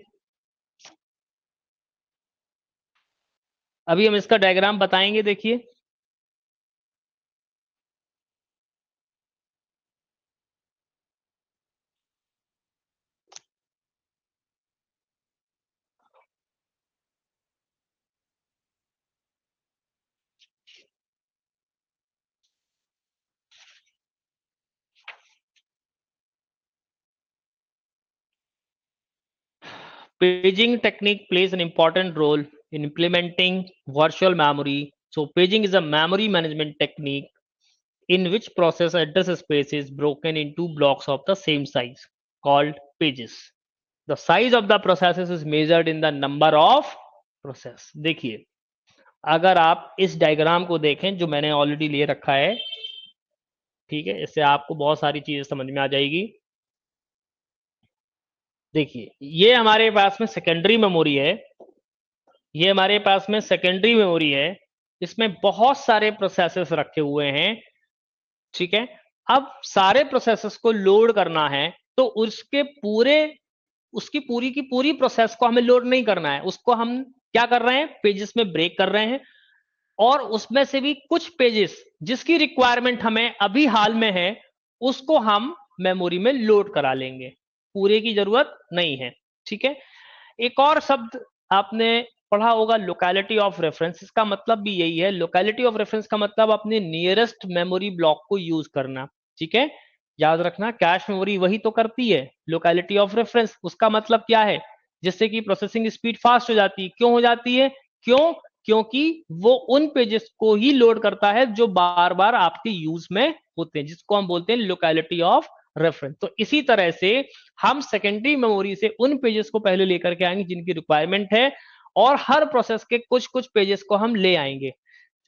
अभी हम इसका डायग्राम बताएंगे, देखिए। Paging technique plays an important role in implementing virtual memory. So paging is a memory management technique in which process address space is broken into blocks of the same size called pages. The size of the processes is measured in the number of process. देखिए, अगर आप इस diagram को देखें जो मैंने already ले रखा है, ठीक है, इससे आपको बहुत सारी चीजें समझ में आ जाएगी। देखिए, ये हमारे पास में सेकेंडरी मेमोरी है, ये हमारे पास में सेकेंडरी मेमोरी है, इसमें बहुत सारे प्रोसेसेस रखे हुए हैं। ठीक है, अब सारे प्रोसेसेस को लोड करना है तो उसकी पूरी की पूरी प्रोसेस को हमें लोड नहीं करना है, उसको हम क्या कर रहे हैं, पेजेस में ब्रेक कर रहे हैं, और उसमें से भी कुछ पेजेस जिसकी रिक्वायरमेंट हमें अभी हाल में है उसको हम मेमोरी में लोड करा लेंगे, पूरे की जरूरत नहीं है। ठीक है, एक और शब्द आपने पढ़ा होगा, लोकेलिटी ऑफ रेफरेंस। इसका मतलब भी यही है, लोकेलिटी ऑफ रेफरेंस का मतलब अपने नियरेस्ट मेमोरी ब्लॉक को यूज करना। ठीक है, याद रखना, कैश मेमोरी वही तो करती है लोकेलिटी ऑफ रेफरेंस। उसका मतलब क्या है, जिससे कि प्रोसेसिंग स्पीड फास्ट हो जाती है। क्यों हो जाती है, क्यों, क्योंकि वो उन पेजेस को ही लोड करता है जो बार बार आपके यूज में होते हैं, जिसको हम बोलते हैं लोकेलिटी ऑफ रेफरेंस। तो इसी तरह से हम सेकेंडरी मेमोरी से उन पेजेस को पहले लेकर के आएंगे जिनकी रिक्वायरमेंट है, और हर प्रोसेस के कुछ कुछ पेजेस को हम ले आएंगे।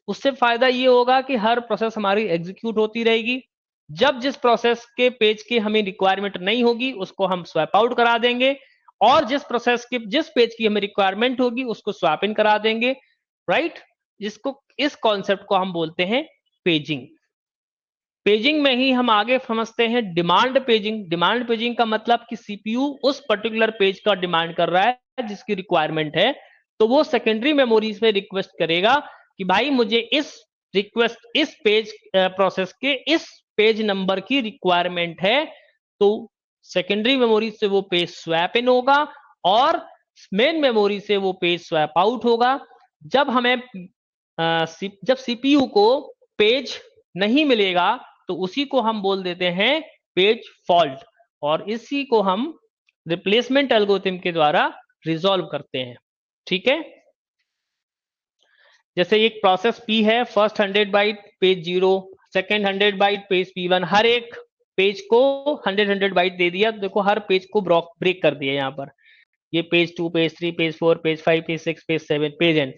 उससे फायदा ये होगा कि हर प्रोसेस हमारी एग्जीक्यूट होती रहेगी। जब जिस प्रोसेस के पेज की हमें रिक्वायरमेंट नहीं होगी उसको हम स्वैप आउट करा देंगे, और जिस प्रोसेस के जिस पेज की हमें रिक्वायरमेंट होगी उसको स्वैप इन करा देंगे। राइट, जिसको, इस कॉन्सेप्ट को हम बोलते हैं पेजिंग। पेजिंग में ही हम आगे समझते हैं डिमांड पेजिंग। डिमांड पेजिंग का मतलब कि सीपीयू उस पर्टिकुलर पेज का डिमांड कर रहा है जिसकी रिक्वायरमेंट है, तो वो सेकेंडरी मेमोरी से रिक्वेस्ट करेगा कि भाई मुझे इस पेज प्रोसेस के इस पेज नंबर की रिक्वायरमेंट है, तो सेकेंडरी मेमोरी से वो पेज स्वैप इन होगा और मेन मेमोरी से वो पेज स्वैप आउट होगा। जब हमें जब सीपीयू को पेज नहीं मिलेगा तो उसी को हम बोल देते हैं पेज फॉल्ट, और इसी को हम रिप्लेसमेंट एल्गोरिथम के द्वारा रिजॉल्व करते हैं। ठीक है, जैसे एक प्रोसेस P है, first 100 byte page 0, second 100 byte page P1, हर एक पेज को 100 बाइट दे दिया। देखो हर पेज को ब्रेक कर दिया यहाँ पर, ये page 2, page 3, page 4, page 5, page 6, page 7, page and.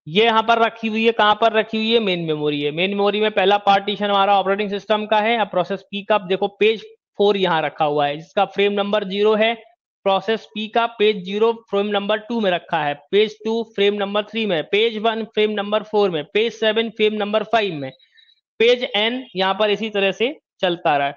ये यहाँ पर रखी हुई है, कहां पर रखी हुई है? मेन मेमोरी है। मेन मेमोरी में पहला पार्टीशन हमारा ऑपरेटिंग सिस्टम का है। अब प्रोसेस P का देखो पेज 4 यहाँ रखा हुआ है जिसका फ्रेम नंबर 0 है। प्रोसेस P का पेज 0 फ्रेम नंबर 2 में रखा है, पेज 2 फ्रेम नंबर 3 में, पेज 1 फ्रेम नंबर 4 में, पेज 7 फ्रेम नंबर 5 में, पेज N यहाँ पर इसी तरह से चलता रहा है।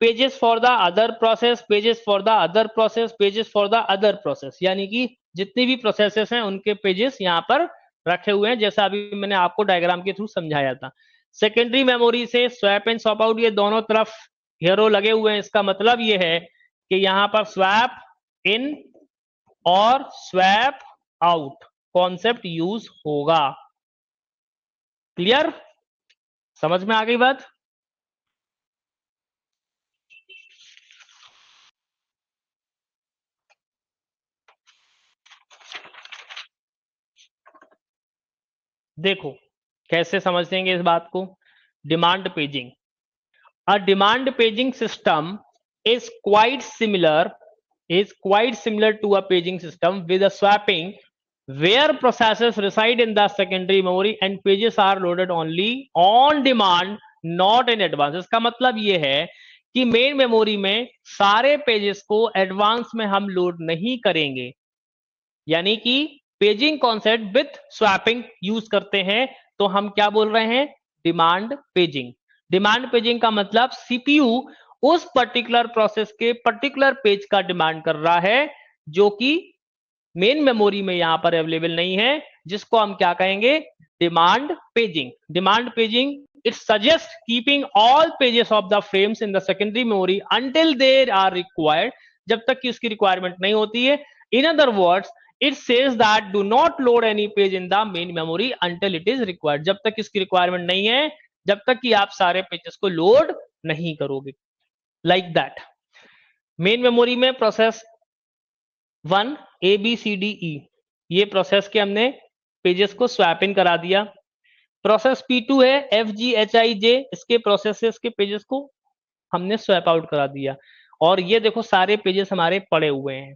Pages for the other process, pages for the other process, pages for the other process, यानी कि जितनी भी प्रोसेसेस हैं उनके पेजेस यहाँ पर रखे हुए हैं, जैसा अभी मैंने आपको डायग्राम के थ्रू समझाया था। सेकेंडरी मेमोरी से स्वैप एंड स्वैप आउट, ये दोनों तरफ हेरो लगे हुए हैं। इसका मतलब ये है कि यहाँ पर स्वैप इन और स्वैप आउट कॉन्सेप्ट यूज होगा। क्लियर? समझ में आ गई बात? देखो कैसे समझेंगे इस बात को। Demand paging, a demand paging system is quite similar to a paging system with a swapping where processes reside in the secondary memory and pages are loaded only on demand, not in advance। इसका मतलब ये है कि main memory में सारे pages को advance में हम लोड नहीं करेंगे, यानी कि paging concept with swapping use करते हैं। तो हम क्या बोल रहे हैं? Demand paging. डिमांड पेजिंग का मतलब सीपीयू उस पर्टिकुलर प्रोसेस के पर्टिकुलर पेज का डिमांड कर रहा है जो कि मेन मेमोरी में यहां पर अवेलेबल नहीं है, जिसको हम क्या कहेंगे? Demand paging. Demand paging it suggest keeping all pages of the frames in the secondary memory until they are required, जब तक कि उसकी रिक्वायरमेंट नहीं होती है। In other words it says that do not load any page in the main memory until it is required। जब तक इसकी रिक्वायरमेंट नहीं है, जब तक कि आप सारे पेजेस को लोड नहीं करोगे। लाइक दैट मेन मेमोरी में प्रोसेस 1 ABCDE, ये प्रोसेस के हमने पेजेस को स्वैप इन करा दिया। प्रोसेस P2 है FGHIJ, इसके प्रोसेसेस के पेजेस को हमने स्वैप आउट करा दिया। और ये देखो सारे पेजेस हमारे पड़े हुए हैं।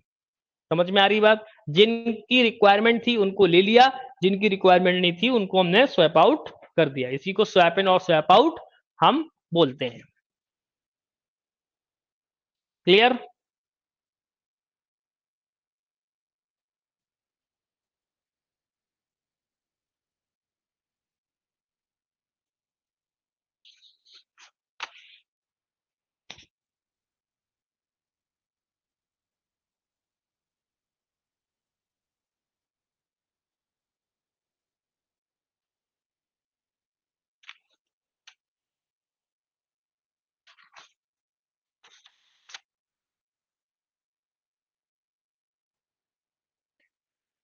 समझ में आ रही बात? जिनकी रिक्वायरमेंट थी उनको ले लिया, जिनकी रिक्वायरमेंट नहीं थी उनको हमने स्वैप आउट कर दिया। इसी को स्वैप इन और स्वैप आउट हम बोलते हैं। क्लियर?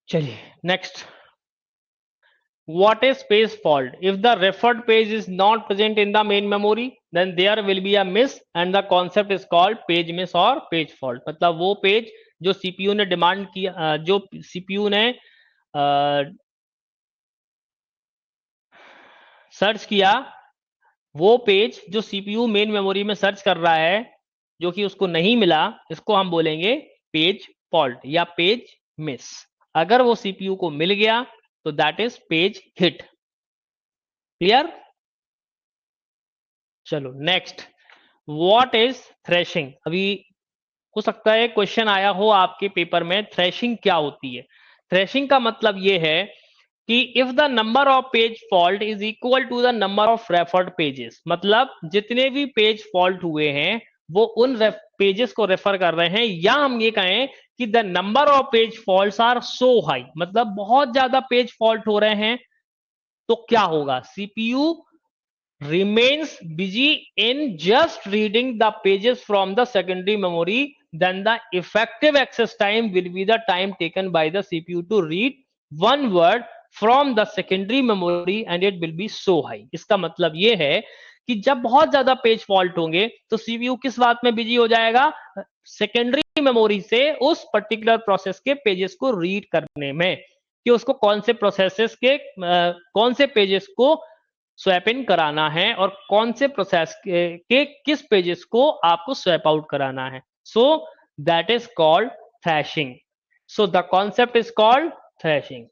चलिए next, what is page fault? If the referred page is not present in the main memory then there will be a miss and the concept is called page miss और page fault। मतलब वो page जो CPU ने demand किया, जो CPU ने search किया, वो पेज जो सीपीयू मेन मेमोरी में सर्च कर रहा है जो कि उसको नहीं मिला, इसको हम बोलेंगे पेज फॉल्ट या पेज मिस। अगर वो सीपीयू को मिल गया तो that is page hit. Clear? चलो नेक्स्ट, व्हाट इज थ्रेशिंग। अभी हो सकता है क्वेश्चन आया हो आपके पेपर में, थ्रेशिंग क्या होती है? थ्रेशिंग का मतलब ये है कि if the number of page fault is equal to the number of referred pages, मतलब जितने भी पेज फॉल्ट हुए हैं वो उन पेजेस को रेफर कर रहे हैं, या हम ये कहें कि the number of page faults are so high, मतलब बहुत ज्यादा पेज फॉल्ट हो रहे हैं, तो क्या होगा? CPU remains busy in just reading the pages from the secondary memory, then the effective access time will be the time taken by the CPU to read one word from the secondary memory and it will be so high. इसका मतलब ये है कि जब बहुत ज्यादा page fault होंगे तो सीपीयू किस बात में बिजी हो जाएगा, सेकेंडरी मेमोरी से उस पर्टिकुलर प्रोसेस के पेजेस को रीड करने में, कि उसको कौन से प्रोसेसेस के कौन से पेजेस को स्वैप इन कराना है और कौन से प्रोसेस के किस पेजेस को आपको स्वैप आउट कराना है. So that is called thrashing. So the concept is called thrashing.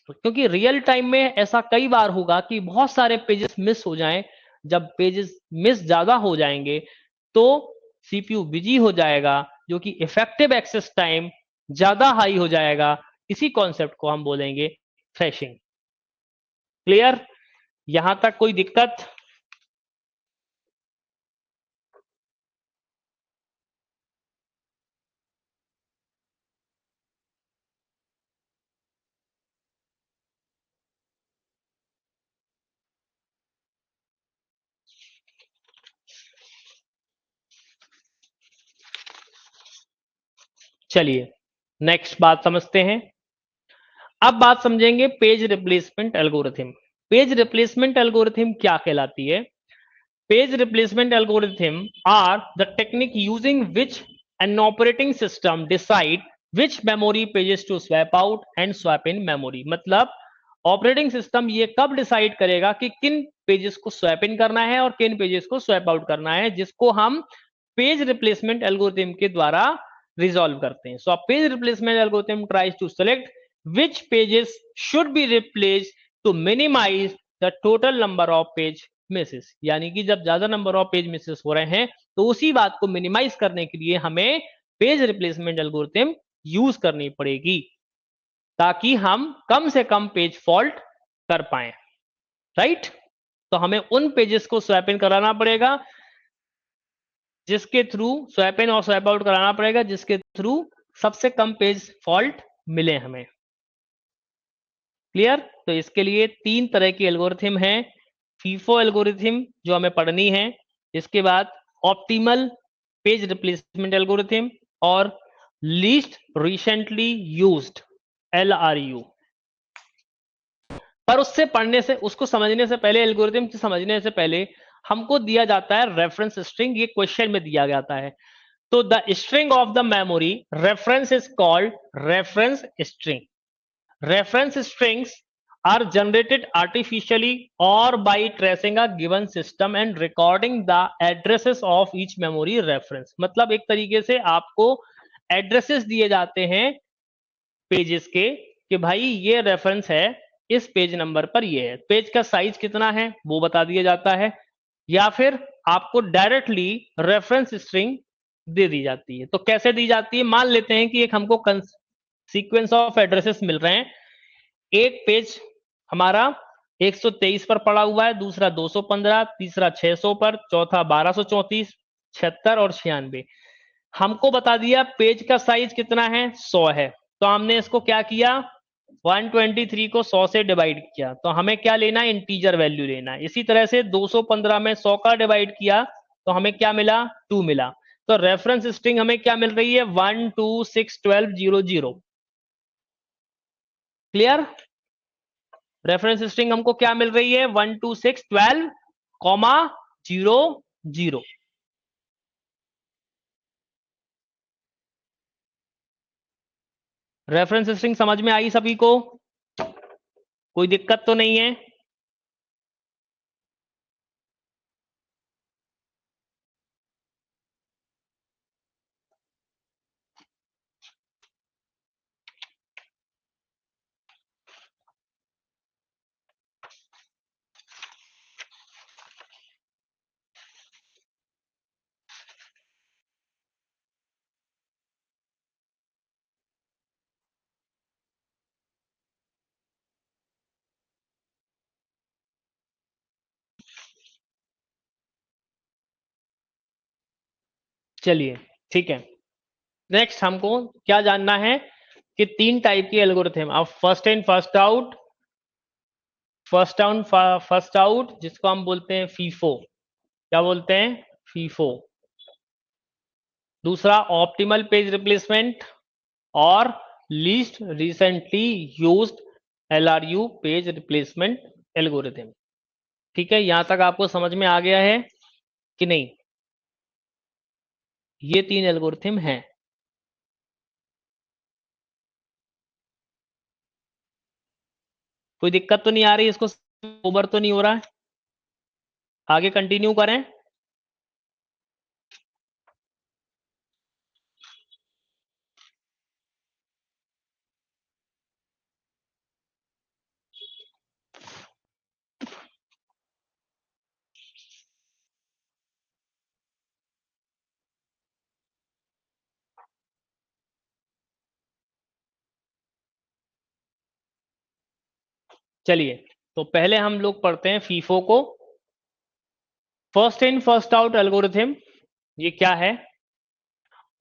क्योंकि रियल टाइम में ऐसा कई बार होगा कि बहुत सारे पेजेस मिस हो जाएं. जब पेजेस मिस ज्यादा हो जाएंगे तो सीपीयू बिजी हो जाएगा, जो कि इफेक्टिव एक्सेस टाइम ज्यादा हाई हो जाएगा. इसी कॉन्सेप्ट को हम बोलेंगे थ्रैशिंग. क्लियर? यहां तक कोई दिक्कत? चलिए नेक्स्ट बात समझते हैं. अब बात समझेंगे page replacement algorithm. Page replacement algorithm क्या कहलाती है? Page replacement algorithm are the technique using which an operating system decide which memory pages to swap out and swap in memory. मतलब ऑपरेटिंग सिस्टम ये कब डिसाइड करेगा कि किन pages को स्वैप इन करना है और किन पेजेस को स्वैप आउट करना है, जिसको हम पेज रिप्लेसमेंट एल्गोरिथम के द्वारा रिजॉल्व करते हैं. So page replacement algorithm tries to select which pages should be replaced to minimize the total number of page misses. यानी कि जब ज्यादा नंबर ऑफ पेज मिसेस हो रहे हैं तो उसी बात को मिनिमाइज करने के लिए हमें पेज रिप्लेसमेंट एल्गोरिथम यूज करनी पड़ेगी, ताकि हम कम से कम पेज फॉल्ट कर पाए. राइट? तो हमें उन पेजेस को स्वैप इन कराना पड़ेगा जिसके थ्रू स्वैप इन और स्वैप आउट कराना पड़ेगा जिसके थ्रू सबसे कम पेज फॉल्ट मिले हमें. क्लियर? तो इसके लिए तीन तरह की एल्गोरिथम है. फीफो एल्गोरिथम जो हमें पढ़नी है, इसके बाद ऑप्टिमल पेज रिप्लेसमेंट एल्गोरिथम और लीस्ट रिसेंटली यूज्ड LRU. पर उससे पढ़ने से, उसको समझने से पहले, एल्गोरिथम से समझने से पहले हमको दिया जाता है रेफरेंस स्ट्रिंग. ये क्वेश्चन में दिया जाता है. तो the string of the memory reference is called reference string. Reference strings are generated artificially or by tracing a given system and recording the addresses of each memory reference. मतलब एक तरीके से आपको एड्रेसेस दिए जाते हैं पेजेस के, कि भाई ये रेफरेंस है, इस पेज नंबर पर ये है, पेज का साइज कितना है वो बता दिया जाता है, या फिर आपको डायरेक्टली रेफरेंस स्ट्रिंग दे दी जाती है. तो कैसे दी जाती है? मान लेते हैं कि एक हमको सीक्वेंस ऑफ एड्रेसेस मिल रहे हैं. एक पेज हमारा 123 पर पड़ा हुआ है, दूसरा 215, तीसरा 600 पर, चौथा 1234, 76 और 96. हमको बता दिया पेज का साइज कितना है, 100 है. तो हमने इसको क्या किया, 123 को 100 से डिवाइड किया. तो हमें क्या लेना है, इंटीजर वैल्यू लेना है. इसी तरह से 215 में 100 का डिवाइड किया तो हमें क्या मिला, 2 मिला. तो रेफरेंस स्ट्रिंग हमें क्या मिल रही है, 1261200. क्लियर? रेफरेंस स्ट्रिंग हमको क्या मिल रही है, 12612,00. रेफरेंस स्ट्रिंग समझ में आई सभी को? कोई दिक्कत तो नहीं है? चलिए ठीक है. नेक्स्ट हमको क्या जानना है कि तीन टाइप की एल्गोरिथम, अब first in first out, first out जिसको हम बोलते हैं फीफो, क्या बोलते हैं, फीफो। दूसरा ऑप्टिमल पेज रिप्लेसमेंट और least recently used LRU page replacement algorithm. ठीक है, यहां तक आपको समझ में आ गया है कि नहीं? ये 3 एल्गोरिथम हैं। कोई दिक्कत तो नहीं आ रही, इसको ओवर तो नहीं हो रहा है? आगे कंटिन्यू करें? चलिए, तो पहले हम लोग पढ़ते हैं फीफो को। First in first out algorithm, ये क्या है?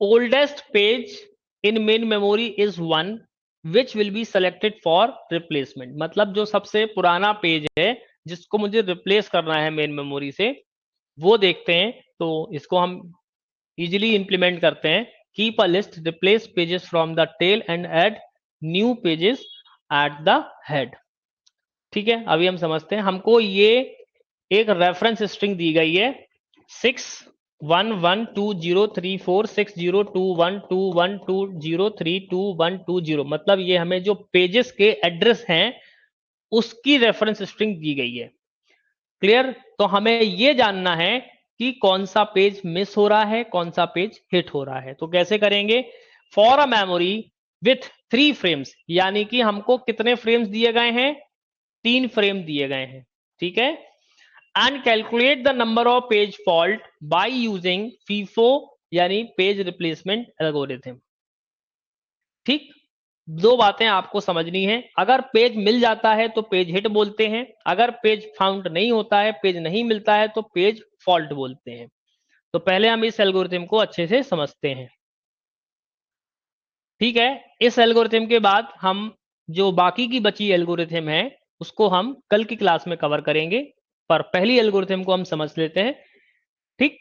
Oldest page in main memory is one which will be selected for replacement. मतलब जो सबसे पुराना पेज है जिसको मुझे रिप्लेस करना है मेन मेमोरी से, वो देखते हैं। तो इसको हम इजीली इंप्लीमेंट करते हैं। Keep a list, replace pages from the tail end add new pages at the head. ठीक है, अभी हम समझते हैं। हमको ये एक रेफरेंस स्ट्रिंग दी गई है 611203460212120321220। मतलब ये हमें जो पेजेस के एड्रेस हैं उसकी रेफरेंस स्ट्रिंग दी गई है। क्लियर? तो हमें ये जानना है कि कौन सा पेज मिस हो रहा है, कौन सा पेज हिट हो रहा है। तो कैसे करेंगे? For a memory with 3 frames, यानी कि हमको कितने फ्रेम्स दिए गए हैं? 3 फ्रेम दिए गए हैं। ठीक है, and calculate the number of page fault by using FIFO यानी पेज रिप्लेसमेंट एल्गोरिथम। ठीक, 2 बातें आपको समझनी है। अगर पेज मिल जाता है तो पेज हिट बोलते हैं, अगर पेज फाउंड नहीं होता है, पेज नहीं मिलता है, तो पेज फॉल्ट बोलते हैं। तो पहले हम इस एल्गोरिथम को अच्छे से समझते हैं। ठीक है, इस एल्गोरिथम के बाद हम जो बाकी की बची एल्गोरिथम है उसको हम कल की क्लास में कवर करेंगे, पर पहली एल्गोरिथम को हम समझ लेते हैं। ठीक,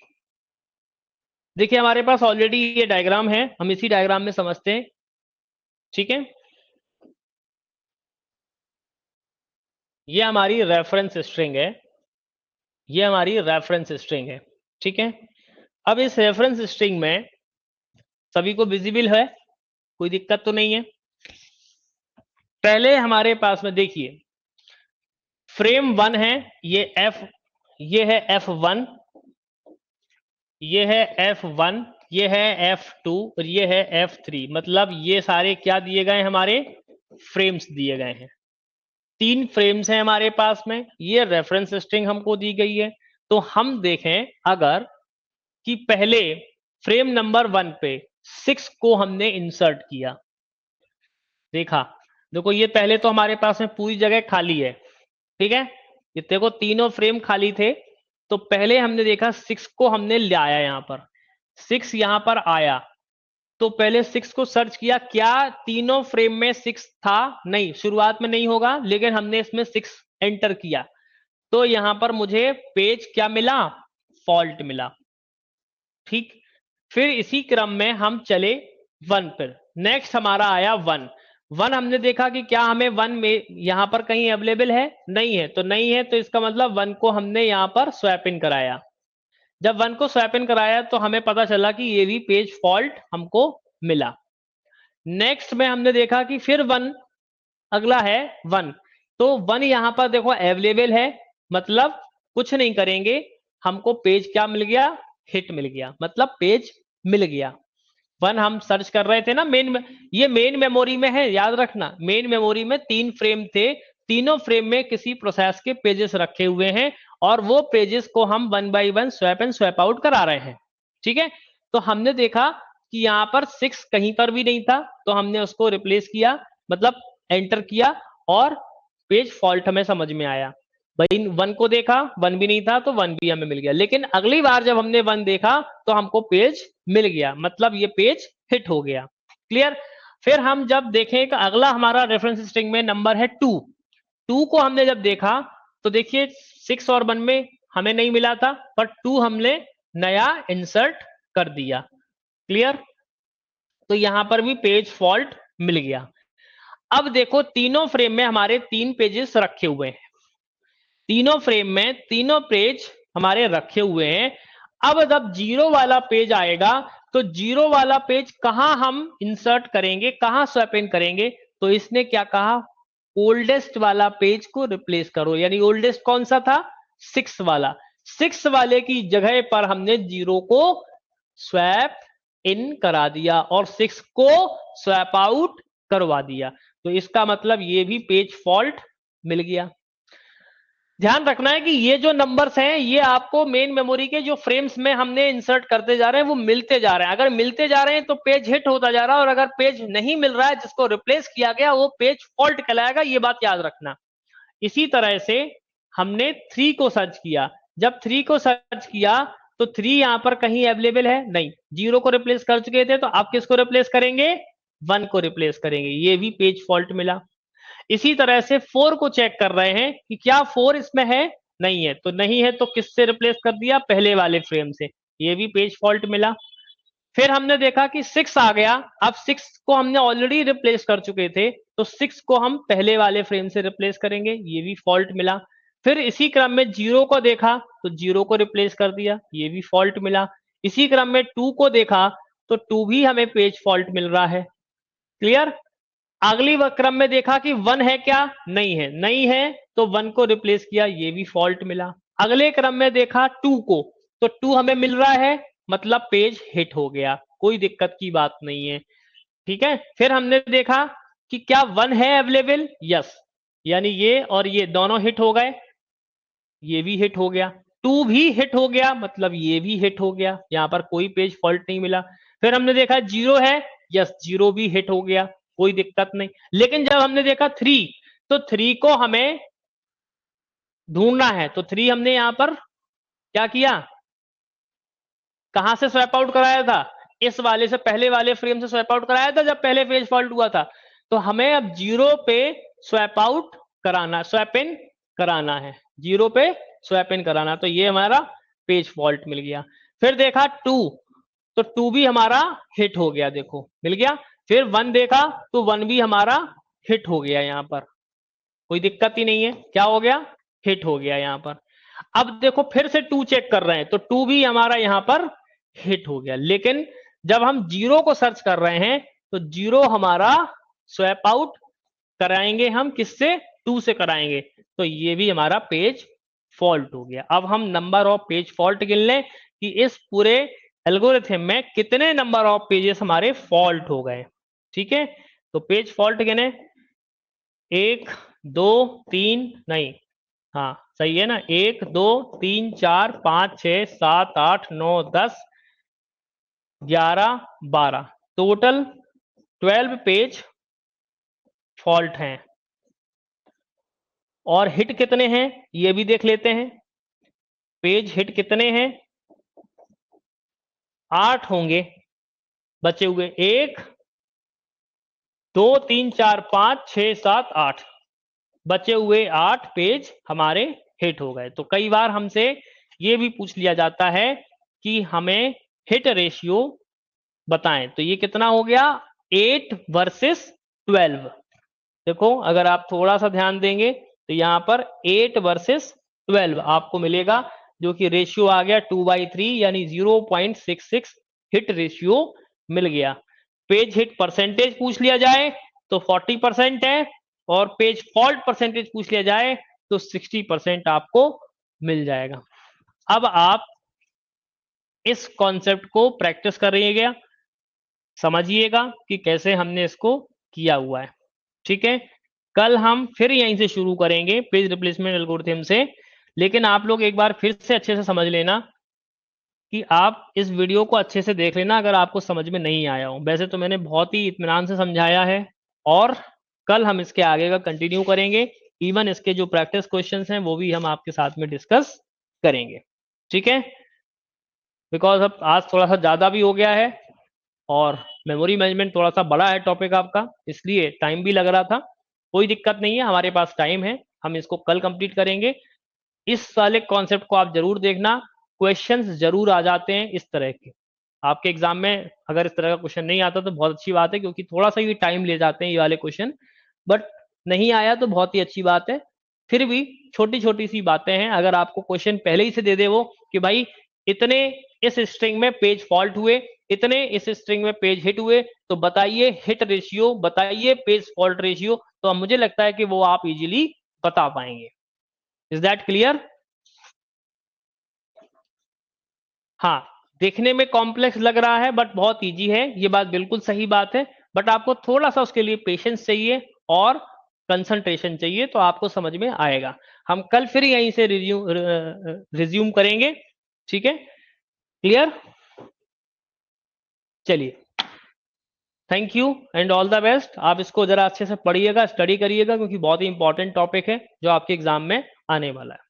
देखिए हमारे पास ऑलरेडी ये डायग्राम है, हम इसी डायग्राम में समझते हैं। ठीक है, ये हमारी रेफरेंस स्ट्रिंग है, ये हमारी रेफरेंस स्ट्रिंग है। ठीक है, अब इस रेफरेंस स्ट्रिंग में सभी को विजिबल है, कोई दिक्कत तो नहीं है? पहले हमारे पास में देखिए फ्रेम 1 है, ये है F1, ये है F1, ये है F2 और ये है F3। मतलब ये सारे क्या दिए गए? हमारे फ्रेम्स दिए गए हैं। 3 फ्रेम्स हैं हमारे पास में, ये रेफरेंस स्ट्रिंग हमको दी गई है। तो हम देखें अगर कि पहले फ्रेम नंबर 1 पे 6 को हमने इंसर्ट किया, देखा, देखो ये पहले तो हमारे पास में पूरी जगह खाली है। ठीक है, ये देखो तीनों फ्रेम खाली थे, तो पहले हमने देखा 6 को हमने ले आया, यहां पर 6 यहां पर आया, तो पहले 6 को सर्च किया, क्या तीनों फ्रेम में 6 था? नहीं, शुरुआत में नहीं होगा, लेकिन हमने इसमें 6 एंटर किया, तो यहां पर मुझे पेज क्या मिला? फॉल्ट मिला। ठीक, फिर इसी क्रम में हम चले 1 पर। नेक्स्ट हमारा आया 1। 1 हमने देखा कि क्या हमें 1 में यहां पर कहीं अवेलेबल है? नहीं है, तो नहीं है, तो इसका मतलब 1 को हमने यहां पर स्वैप इन कराया। जब 1 को स्वैप इन कराया तो हमें पता चला कि ये भी पेज फॉल्ट हमको मिला। नेक्स्ट में हमने देखा कि फिर 1, अगला है 1, तो 1 यहां पर देखो अवेलेबल है, मतलब कुछ नहीं करेंगे, हमको पेज क्या मिल गया? हिट मिल गया, मतलब पेज मिल गया। 1 हम सर्च कर रहे थे ना मेन में, ये मेन मेमोरी में है, याद रखना। मेन मेमोरी में 3 फ्रेम थे, तीनों फ्रेम में किसी प्रोसेस के पेजेस रखे हुए हैं, और वो पेजेस को हम 1 by 1 swap and swap out करा रहे हैं। ठीक है, तो हमने देखा कि यहां पर 6 कहीं पर भी नहीं था, तो हमने उसको रिप्लेस किया, मतलब एंटर किया, और पेज फॉल्ट हमें समझ में आया। भाई 1 को देखा, 1 भी नहीं था, तो 1 भी हमें मिल गया। लेकिन अगली बार जब हमने 1 देखा तो हमको पेज मिल गया, मतलब ये पेज हिट हो गया। क्लियर? फिर हम जब देखें कि अगला हमारा रेफरेंस स्ट्रिंग में नंबर है 2, 2 को हमने जब देखा तो देखिए 6 और 1 में हमें नहीं मिला था, पर 2 हमने नया इंसर्ट कर दिया। क्लियर? तो यहां पर भी पेज फॉल्ट मिल गया। अब देखो तीनों फ्रेम में हमारे 3 पेजेस रखे हुए हैं, तीनों फ्रेम में तीनों पेज हमारे रखे हुए हैं। अब जब 0 वाला पेज आएगा तो 0 वाला पेज कहां हम इंसर्ट करेंगे, कहां स्वैप इन करेंगे? तो इसने क्या कहा, ओल्डेस्ट वाला पेज को रिप्लेस करो। यानी ओल्डेस्ट कौन सा था? 6 वाला। 6 वाले की जगह पर हमने 0 को स्वैप इन करा दिया और 6 को स्वैप आउट करवा दिया। तो इसका मतलब ये भी पेज फॉल्ट मिल गया। ध्यान रखना है कि ये जो नंबर्स हैं ये आपको मेन मेमोरी के जो फ्रेम्स में हमने इंसर्ट करते जा रहे हैं वो मिलते जा रहे हैं। अगर मिलते जा रहे हैं तो पेज हिट होता जा रहा है, और अगर पेज नहीं मिल रहा है जिसको रिप्लेस किया गया वो पेज फॉल्ट कहलाएगा। ये बात याद रखना। इसी तरह से हमने 3 को सर्च किया। जब 3 को सर्च किया तो 3 यहां पर कहीं अवेलेबल है नहीं, 0 को रिप्लेस कर चुके थे, तो आप किसको रिप्लेस करेंगे? 1 को रिप्लेस करेंगे। ये भी पेज फॉल्ट मिला। इसी तरह से 4 को चेक कर रहे हैं कि क्या 4 इसमें है, नहीं है, तो नहीं है तो किससे रिप्लेस कर दिया? पहले वाले फ्रेम से। ये भी पेज फॉल्ट मिला। फिर हमने देखा कि 6 आ गया। अब 6 को हमने ऑलरेडी रिप्लेस कर चुके थे, तो 6 को हम पहले वाले फ्रेम से रिप्लेस करेंगे। ये भी फॉल्ट मिला। फिर इसी क्रम में 0 को देखा तो 0 को रिप्लेस कर दिया। ये भी फॉल्ट मिला। इसी क्रम में 2 को देखा तो 2 भी हमें पेज फॉल्ट मिल रहा है। क्लियर? अगली क्रम में देखा कि 1 है क्या? नहीं है। नहीं है तो 1 को रिप्लेस किया। ये भी फॉल्ट मिला। अगले क्रम में देखा 2 को, तो 2 हमें मिल रहा है, मतलब पेज हिट हो गया। कोई दिक्कत की बात नहीं है। ठीक है। फिर हमने देखा कि क्या 1 है अवेलेबल? यस, यानी ये और ये दोनों हिट हो गए। ये भी हिट हो गया। 2 भी हिट हो गया, मतलब ये भी हिट हो गया। यहां पर कोई पेज फॉल्ट नहीं मिला। फिर हमने देखा 0 है, यस 0 भी हिट हो गया, कोई दिक्कत नहीं। लेकिन जब हमने देखा 3, तो 3 को हमें ढूंढना है, तो 3 हमने यहां पर क्या किया? कहां से स्वैप आउट कराया था? इस वाले से, पहले वाले फ्रेम से स्वैप आउट कराया था जब पहले पेज फॉल्ट हुआ था। तो हमें अब 0 पे स्वैप आउट कराना, स्वैप इन कराना है। 0 पे स्वैप इन कराना, तो ये हमारा पेज फॉल्ट मिल गया। फिर देखा 2, तो 2 भी हमारा हिट हो गया, देखो मिल गया। फिर 1 देखा तो 1 भी हमारा हिट हो गया। यहां पर कोई दिक्कत ही नहीं है, क्या हो गया? हिट हो गया यहां पर। अब देखो फिर से 2 चेक कर रहे हैं, तो 2 भी हमारा यहां पर हिट हो गया। लेकिन जब हम 0 को सर्च कर रहे हैं तो 0 हमारा स्वैप आउट कराएंगे हम किससे? 2 से कराएंगे, तो ये भी हमारा पेज फॉल्ट हो गया। अब हम नंबर ऑफ पेज फॉल्ट गिन लें कि इस पूरे एल्गोरिथम में कितने नंबर ऑफ पेजेस हमारे फॉल्ट हो गए। ठीक है, तो पेज फॉल्ट गिने, 1 2 3, नहीं, हाँ सही है ना, 1 2 3 4 5 6 7 8 9 10 11 12, टोटल 12 पेज फॉल्ट हैं। और हिट कितने हैं ये भी देख लेते हैं। पेज हिट कितने हैं? 8 होंगे बचे हुए, 1 2 3 4 5 6 7 8, बचे हुए 8 पेज हमारे हिट हो गए। तो कई बार हमसे ये भी पूछ लिया जाता है कि हमें हिट रेशियो बताएं, तो ये कितना हो गया? 8 वर्सेस 12। देखो अगर आप थोड़ा सा ध्यान देंगे तो यहां पर 8 वर्सेस 12 आपको मिलेगा, जो कि रेशियो आ गया 2/3, यानी 0.66 हिट रेशियो मिल गया। पेज हिट परसेंटेज पूछ लिया जाए तो 40% है, और पेज फॉल्ट परसेंटेज पूछ लिया जाए तो 60% आपको मिल जाएगा। अब आप इस कॉन्सेप्ट को प्रैक्टिस करिएगा, समझिएगा कि कैसे हमने इसको किया हुआ है। ठीक है, कल हम फिर यहीं से शुरू करेंगे पेज रिप्लेसमेंट एल्गोरिथम से। लेकिन आप लोग एक बार फिर से अच्छे से समझ लेना कि आप इस वीडियो को अच्छे से देख लेना अगर आपको समझ में नहीं आया हो। वैसे तो मैंने बहुत ही इत्मीनान से समझाया है, और कल हम इसके आगे का कंटिन्यू करेंगे। इवन इसके जो प्रैक्टिस क्वेश्चंस हैं वो भी हम आपके साथ में डिस्कस करेंगे। ठीक है, बिकॉज अब आज थोड़ा सा ज़्यादा भी हो गया है, और मेमोरी मैनेजमेंट थोड़ा सा बड़ा है टॉपिक आपका, इसलिए टाइम भी लग रहा था। कोई दिक्कत नहीं है, हमारे पास टाइम है, हम इसको कल कंप्लीट करेंगे। इस वाले कॉन्सेप्ट को आप जरूर देखना, क्वेश्चंस जरूर आ जाते हैं इस तरह के। आपके एग्जाम में अगर इस तरह का क्वेश्चन नहीं आता तो बहुत अच्छी बात है, क्योंकि थोड़ा सा ये टाइम ले जाते हैं ये वाले क्वेश्चन, बट नहीं आया तो बहुत ही अच्छी बात है। फिर भी छोटी छोटी सी बातें हैं, अगर आपको क्वेश्चन पहले ही से दे दे वो कि भाई इतने इस स्ट्रिंग में पेज फॉल्ट हुए, इतने इस स्ट्रिंग में पेज हिट हुए, तो बताइए हिट रेशियो, बताइए पेज फॉल्ट रेशियो, तो मुझे लगता है कि वो आप इजीली बता पाएंगे। Is that clear? हाँ, देखने में कॉम्प्लेक्स लग रहा है बट बहुत इजी है, ये बात बिल्कुल सही बात है, बट आपको थोड़ा सा उसके लिए पेशेंस चाहिए और कंसंट्रेशन चाहिए, तो आपको समझ में आएगा। हम कल फिर यहीं से रिज्यूम करेंगे, ठीक है? क्लियर? चलिए, thank you and all the best. आप इसको जरा अच्छे से पढ़िएगा, स्टडी करिएगा, क्योंकि बहुत ही इंपॉर्टेंट टॉपिक है जो आपके एग्जाम में आने वाला है।